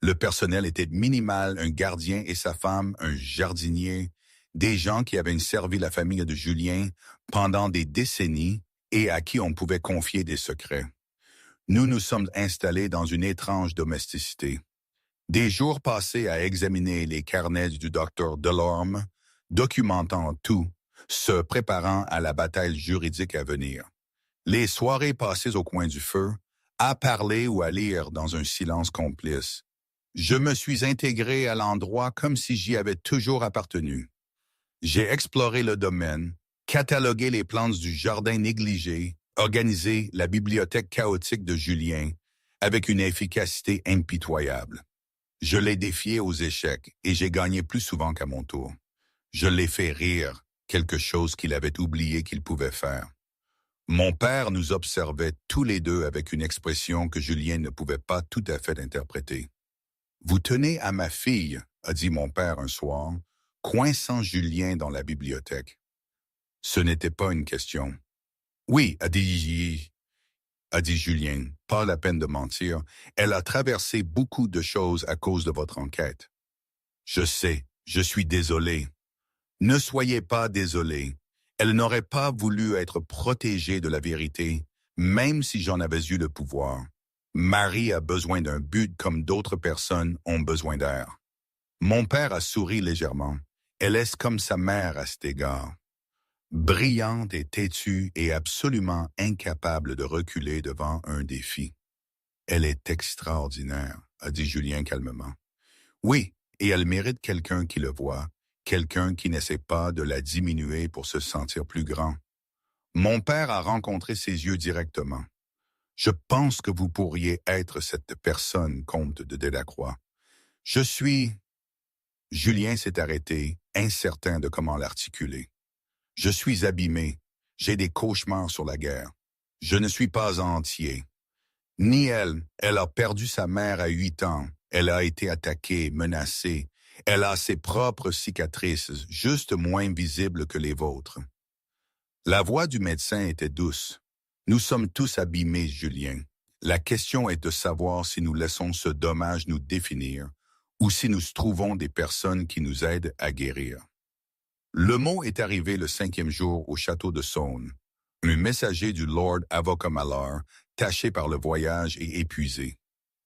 Speaker 1: Le personnel était minimal, un gardien et sa femme, un jardinier, des gens qui avaient servi la famille de Julien pendant des décennies et à qui on pouvait confier des secrets. Nous nous sommes installés dans une étrange domesticité. Des jours passés à examiner les carnets du docteur Delorme, documentant tout, se préparant à la bataille juridique à venir. Les soirées passées au coin du feu, à parler ou à lire dans un silence complice. Je me suis intégré à l'endroit comme si j'y avais toujours appartenu. J'ai exploré le domaine, catalogué les plantes du jardin négligé, organisé la bibliothèque chaotique de Julien avec une efficacité impitoyable. Je l'ai défié aux échecs et j'ai gagné plus souvent qu'à mon tour. Je l'ai fait rire, quelque chose qu'il avait oublié qu'il pouvait faire. Mon père nous observait tous les deux avec une expression que Julien ne pouvait pas tout à fait interpréter. « Vous tenez à ma fille », a dit mon père un soir, coinçant Julien dans la bibliothèque. Ce n'était pas une question. « Oui, a dit Julien, pas la peine de mentir, elle a traversé beaucoup de choses à cause de votre enquête. Je sais, je suis désolé. Ne soyez pas désolé. Elle n'aurait pas voulu être protégée de la vérité, même si j'en avais eu le pouvoir. Marie a besoin d'un but comme d'autres personnes ont besoin d'air. Mon père a souri légèrement. Elle est comme sa mère à cet égard. Brillante et têtue et absolument incapable de reculer devant un défi. Elle est extraordinaire, a dit Julien calmement. Oui, et elle mérite quelqu'un qui le voit, quelqu'un qui n'essaie pas de la diminuer pour se sentir plus grand. Mon père a rencontré ses yeux directement. Je pense que vous pourriez être cette personne, comte de Delacroix. Je suis... Julien s'est arrêté, incertain de comment l'articuler. Je suis abîmé. J'ai des cauchemars sur la guerre. Je ne suis pas entier. Ni elle. Elle a perdu sa mère à 8 ans. Elle a été attaquée, menacée. Elle a ses propres cicatrices, juste moins visibles que les vôtres. La voix du médecin était douce. Nous sommes tous abîmés, Julien. La question est de savoir si nous laissons ce dommage nous définir ou si nous trouvons des personnes qui nous aident à guérir. Le mot est arrivé le 5e jour au château de Saône. Un messager du Lord Avocat Mallard, taché par le voyage et épuisé.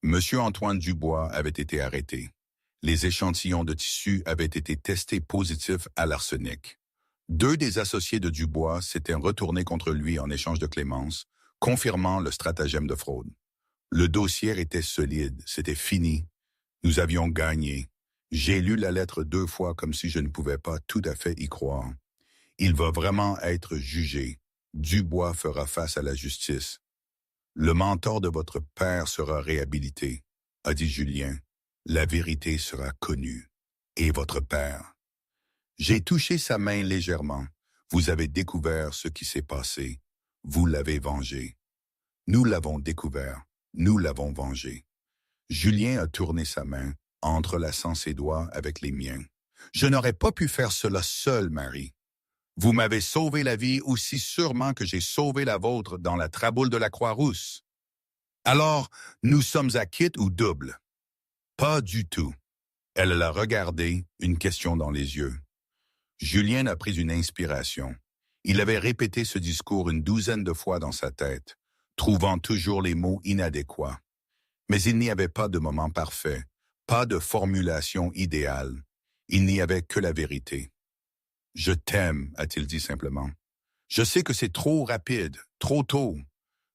Speaker 1: Monsieur Antoine Dubois avait été arrêté. Les échantillons de tissu avaient été testés positifs à l'arsenic. 2 des associés de Dubois s'étaient retournés contre lui en échange de clémence, confirmant le stratagème de fraude. Le dossier était solide, c'était fini. Nous avions gagné. J'ai lu la lettre 2 fois comme si je ne pouvais pas tout à fait y croire. Il va vraiment être jugé. Dubois fera face à la justice. Le mentor de votre père sera réhabilité, a dit Julien. La vérité sera connue. Et votre père. J'ai touché sa main légèrement. Vous avez découvert ce qui s'est passé. Vous l'avez vengé. Nous l'avons découvert. Nous l'avons vengé. Julien a tourné sa main, entrelaçant ses doigts avec les miens. Je n'aurais pas pu faire cela seul, Marie. Vous m'avez sauvé la vie aussi sûrement que j'ai sauvé la vôtre dans la traboule de la Croix-Rousse. Alors, nous sommes à quitte ou double? Pas du tout. Elle l'a regardé, une question dans les yeux. Julien a pris une inspiration. Il avait répété ce discours une 12aine de fois dans sa tête, trouvant toujours les mots inadéquats. Mais il n'y avait pas de moment parfait, pas de formulation idéale. Il n'y avait que la vérité. « Je t'aime », a-t-il dit simplement. « Je sais que c'est trop rapide, trop tôt.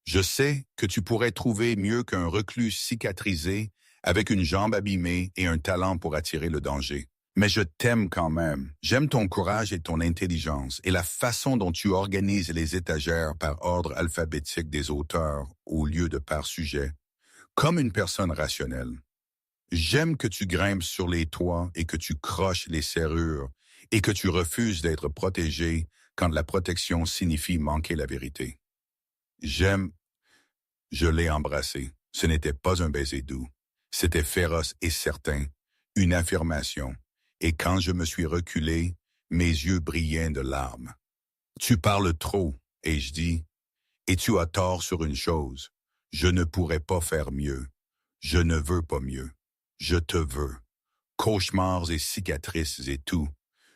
Speaker 1: Je sais que tu pourrais trouver mieux qu'un reclus cicatrisé avec une jambe abîmée et un talent pour attirer le danger. Mais je t'aime quand même. J'aime ton courage et ton intelligence et la façon dont tu organises les étagères par ordre alphabétique des auteurs au lieu de par sujet, comme une personne rationnelle. J'aime que tu grimpes sur les toits et que tu croches les serrures et que tu refuses d'être protégé quand la protection signifie manquer la vérité. J'aime, je l'ai embrassé. Ce n'était pas un baiser doux. C'était féroce et certain, une affirmation. Et quand je me suis reculé, mes yeux brillaient de larmes. Tu parles trop, ai-je dit, et tu as tort sur une chose. Je ne pourrais pas faire mieux. Je ne veux pas mieux. Je te veux. Cauchemars et cicatrices et tout.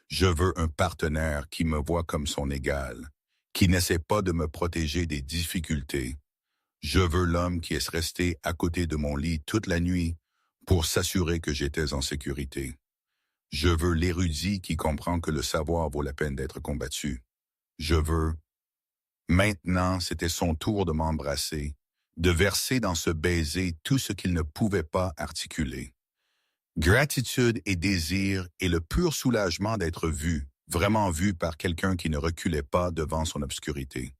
Speaker 1: Je veux un partenaire qui me voit comme son égal, qui n'essaie pas de me protéger des difficultés. Je veux l'homme qui est resté à côté de mon lit toute la nuit pour s'assurer que j'étais en sécurité. Je veux l'érudit qui comprend que le savoir vaut la peine d'être combattu. Je veux... Maintenant, c'était son tour de m'embrasser, de verser dans ce baiser tout ce qu'il ne pouvait pas articuler. Gratitude et désir et le pur soulagement d'être vu, vraiment vu par quelqu'un qui ne reculait pas devant son obscurité.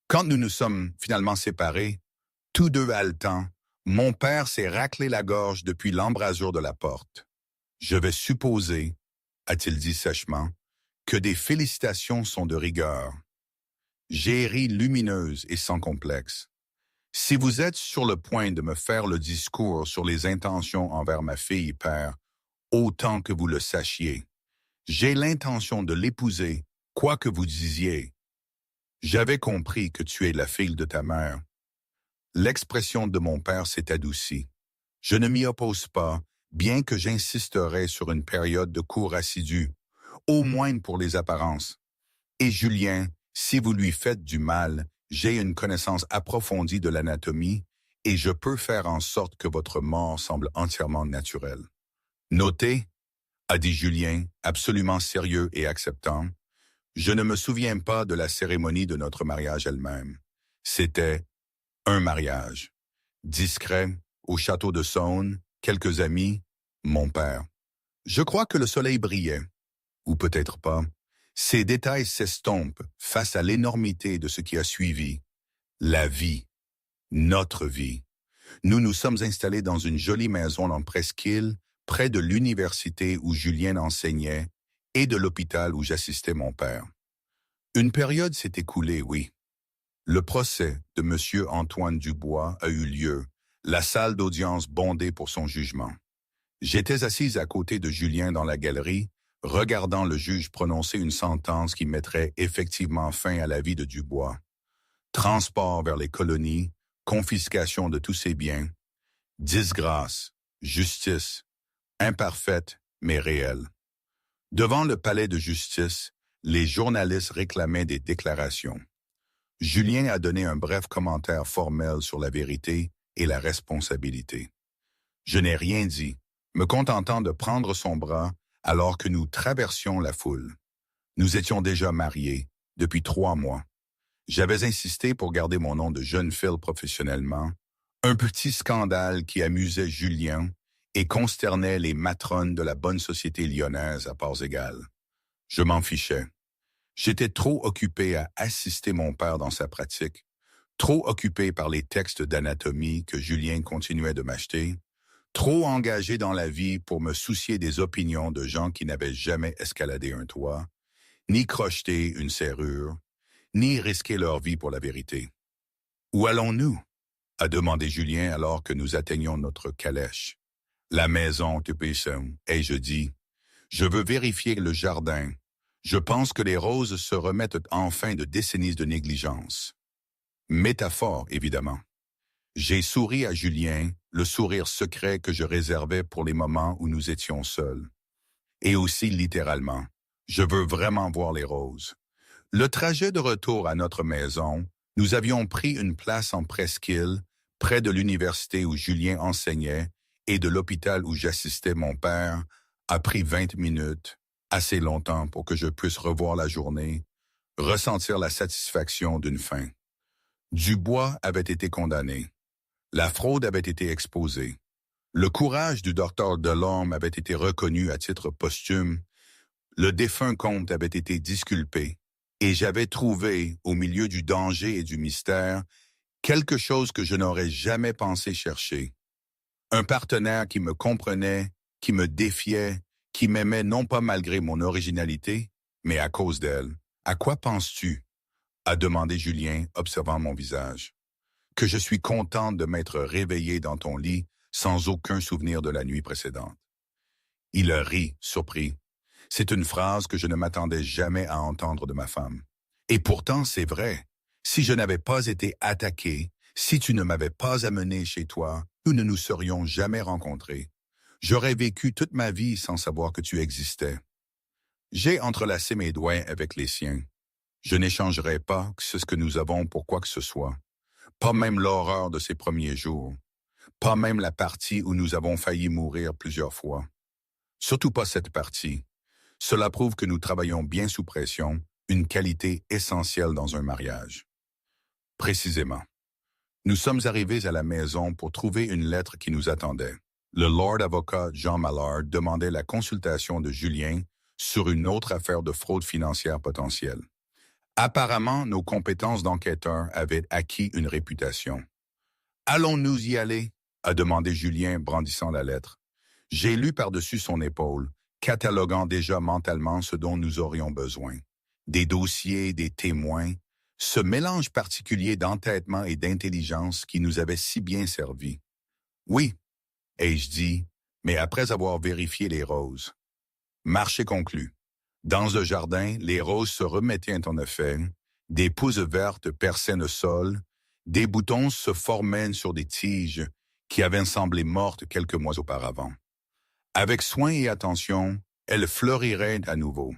Speaker 1: Quand nous nous sommes finalement séparés, tous deux haletants, mon père s'est raclé la gorge depuis l'embrasure de la porte. Je vais supposer, a-t-il dit sèchement, que des félicitations sont de rigueur. J'ai ri lumineuse et sans complexe. Si vous êtes sur le point de me faire le discours sur les intentions envers ma fille, père, autant que vous le sachiez, j'ai l'intention de l'épouser, quoi que vous disiez. J'avais compris que tu es la fille de ta mère. L'expression de mon père s'est adoucie. Je ne m'y oppose pas, bien que j'insisterai sur une période de cours assidu, au moins pour les apparences. Et Julien, si vous lui faites du mal, j'ai une connaissance approfondie de l'anatomie et je peux faire en sorte que votre mort semble entièrement naturelle. Notez, a dit Julien, absolument sérieux et acceptant, je ne me souviens pas de la cérémonie de notre mariage elle-même. C'était un mariage. Discret, au château de Saône, quelques amis, mon père. Je crois que le soleil brillait, ou peut-être pas. Ces détails s'estompent face à l'énormité de ce qui a suivi. La vie, notre vie. Nous nous sommes installés dans une jolie maison en Presqu'île, près de l'université où Julien enseignait et de l'hôpital où j'assistais mon père. Une période s'est écoulée, oui. Le procès de M. Antoine Dubois a eu lieu, la salle d'audience bondée pour son jugement. J'étais assise à côté de Julien dans la galerie, regardant le juge prononcer une sentence qui mettrait effectivement fin à la vie de Dubois. Transport vers les colonies, confiscation de tous ses biens, disgrâce, justice, imparfaite mais réelle. Devant le palais de justice, les journalistes réclamaient des déclarations. Julien a donné un bref commentaire formel sur la vérité et la responsabilité. Je n'ai rien dit, me contentant de prendre son bras alors que nous traversions la foule. Nous étions déjà mariés, depuis 3 mois. J'avais insisté pour garder mon nom de jeune fille professionnellement, un petit scandale qui amusait Julien et consternait les matrones de la bonne société lyonnaise à parts égales. Je m'en fichais. J'étais trop occupé à assister mon père dans sa pratique, trop occupé par les textes d'anatomie que Julien continuait de m'acheter, trop engagé dans la vie pour me soucier des opinions de gens qui n'avaient jamais escaladé un toit, ni crocheté une serrure, ni risqué leur vie pour la vérité. « Où allons-nous » a demandé Julien alors que nous atteignions notre calèche. « La maison, Tupéson. » ai-je dit. « Je veux vérifier le jardin. Je pense que les roses se remettent enfin de décennies de négligence. » Métaphore, évidemment. J'ai souri à Julien, le sourire secret que je réservais pour les moments où nous étions seuls. Et aussi littéralement, je veux vraiment voir les roses. Le trajet de retour à notre maison, nous avions pris une place en Presqu'île, près de l'université où Julien enseignait et de l'hôpital où j'assistais mon père, a pris 20 minutes, assez longtemps pour que je puisse revoir la journée, ressentir la satisfaction d'une fin. Dubois avait été condamné. La fraude avait été exposée. Le courage du docteur Delorme avait été reconnu à titre posthume. Le défunt comte avait été disculpé. Et j'avais trouvé, au milieu du danger et du mystère, quelque chose que je n'aurais jamais pensé chercher. Un partenaire qui me comprenait, qui me défiait, qui m'aimait non pas malgré mon originalité, mais à cause d'elle. À quoi penses-tu? A demandé Julien, observant mon visage. Que je suis contente de m'être réveillé dans ton lit sans aucun souvenir de la nuit précédente. Il a ri, surpris. C'est une phrase que je ne m'attendais jamais à entendre de ma femme. Et pourtant, c'est vrai. Si je n'avais pas été attaqué, si tu ne m'avais pas amené chez toi, nous ne nous serions jamais rencontrés. J'aurais vécu toute ma vie sans savoir que tu existais. J'ai entrelacé mes doigts avec les siens. Je n'échangerai pas ce que nous avons pour quoi que ce soit. Pas même l'horreur de ces premiers jours. Pas même la partie où nous avons failli mourir plusieurs fois. Surtout pas cette partie. Cela prouve que nous travaillons bien sous pression, une qualité essentielle dans un mariage. Précisément. Nous sommes arrivés à la maison pour trouver une lettre qui nous attendait. Le Lord avocat Jean Mallard demandait la consultation de Julien sur une autre affaire de fraude financière potentielle. Apparemment, nos compétences d'enquêteurs avaient acquis une réputation. « Allons-nous y aller ?» a demandé Julien, brandissant la lettre. J'ai lu par-dessus son épaule, cataloguant déjà mentalement ce dont nous aurions besoin. Des dossiers, des témoins, ce mélange particulier d'entêtement et d'intelligence qui nous avait si bien servi. « Oui », ai-je dit, mais après avoir vérifié les roses. Marché conclu. Dans le jardin, les roses se remettaient en effet, des pousses vertes perçaient le sol, des boutons se formaient sur des tiges qui avaient semblé mortes quelques mois auparavant. Avec soin et attention, elles fleuriraient à nouveau.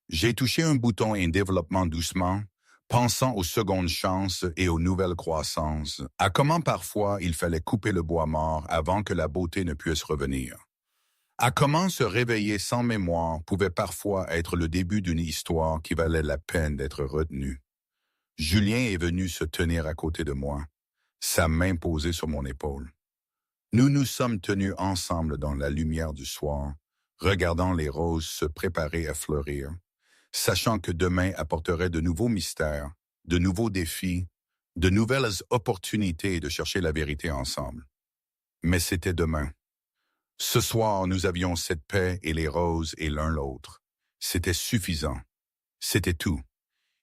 Speaker 1: J'ai touché un bouton et un développement doucement, pensant aux secondes chances et aux nouvelles croissances, à comment parfois il fallait couper le bois mort avant que la beauté ne puisse revenir. À comment se réveiller sans mémoire pouvait parfois être le début d'une histoire qui valait la peine d'être retenue. Julien est venu se tenir à côté de moi, sa main posée sur mon épaule. Nous nous sommes tenus ensemble dans la lumière du soir, regardant les roses se préparer à fleurir, sachant que demain apporterait de nouveaux mystères, de nouveaux défis, de nouvelles opportunités de chercher la vérité ensemble. Mais c'était demain. Ce soir, nous avions cette paix et les roses et l'un l'autre. C'était suffisant. C'était tout.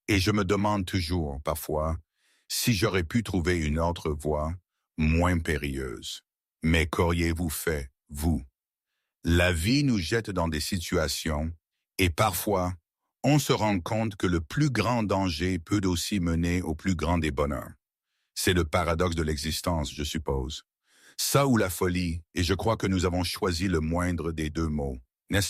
Speaker 1: Et je me demande toujours, parfois, si j'aurais pu trouver une autre voie, moins périlleuse. Mais qu'auriez-vous fait, vous? La vie nous jette dans des situations, et parfois, on se rend compte que le plus grand danger peut aussi mener au plus grand des bonheurs. C'est le paradoxe de l'existence, je suppose. Ça ou la folie, et je crois que nous avons choisi le moindre des deux mots.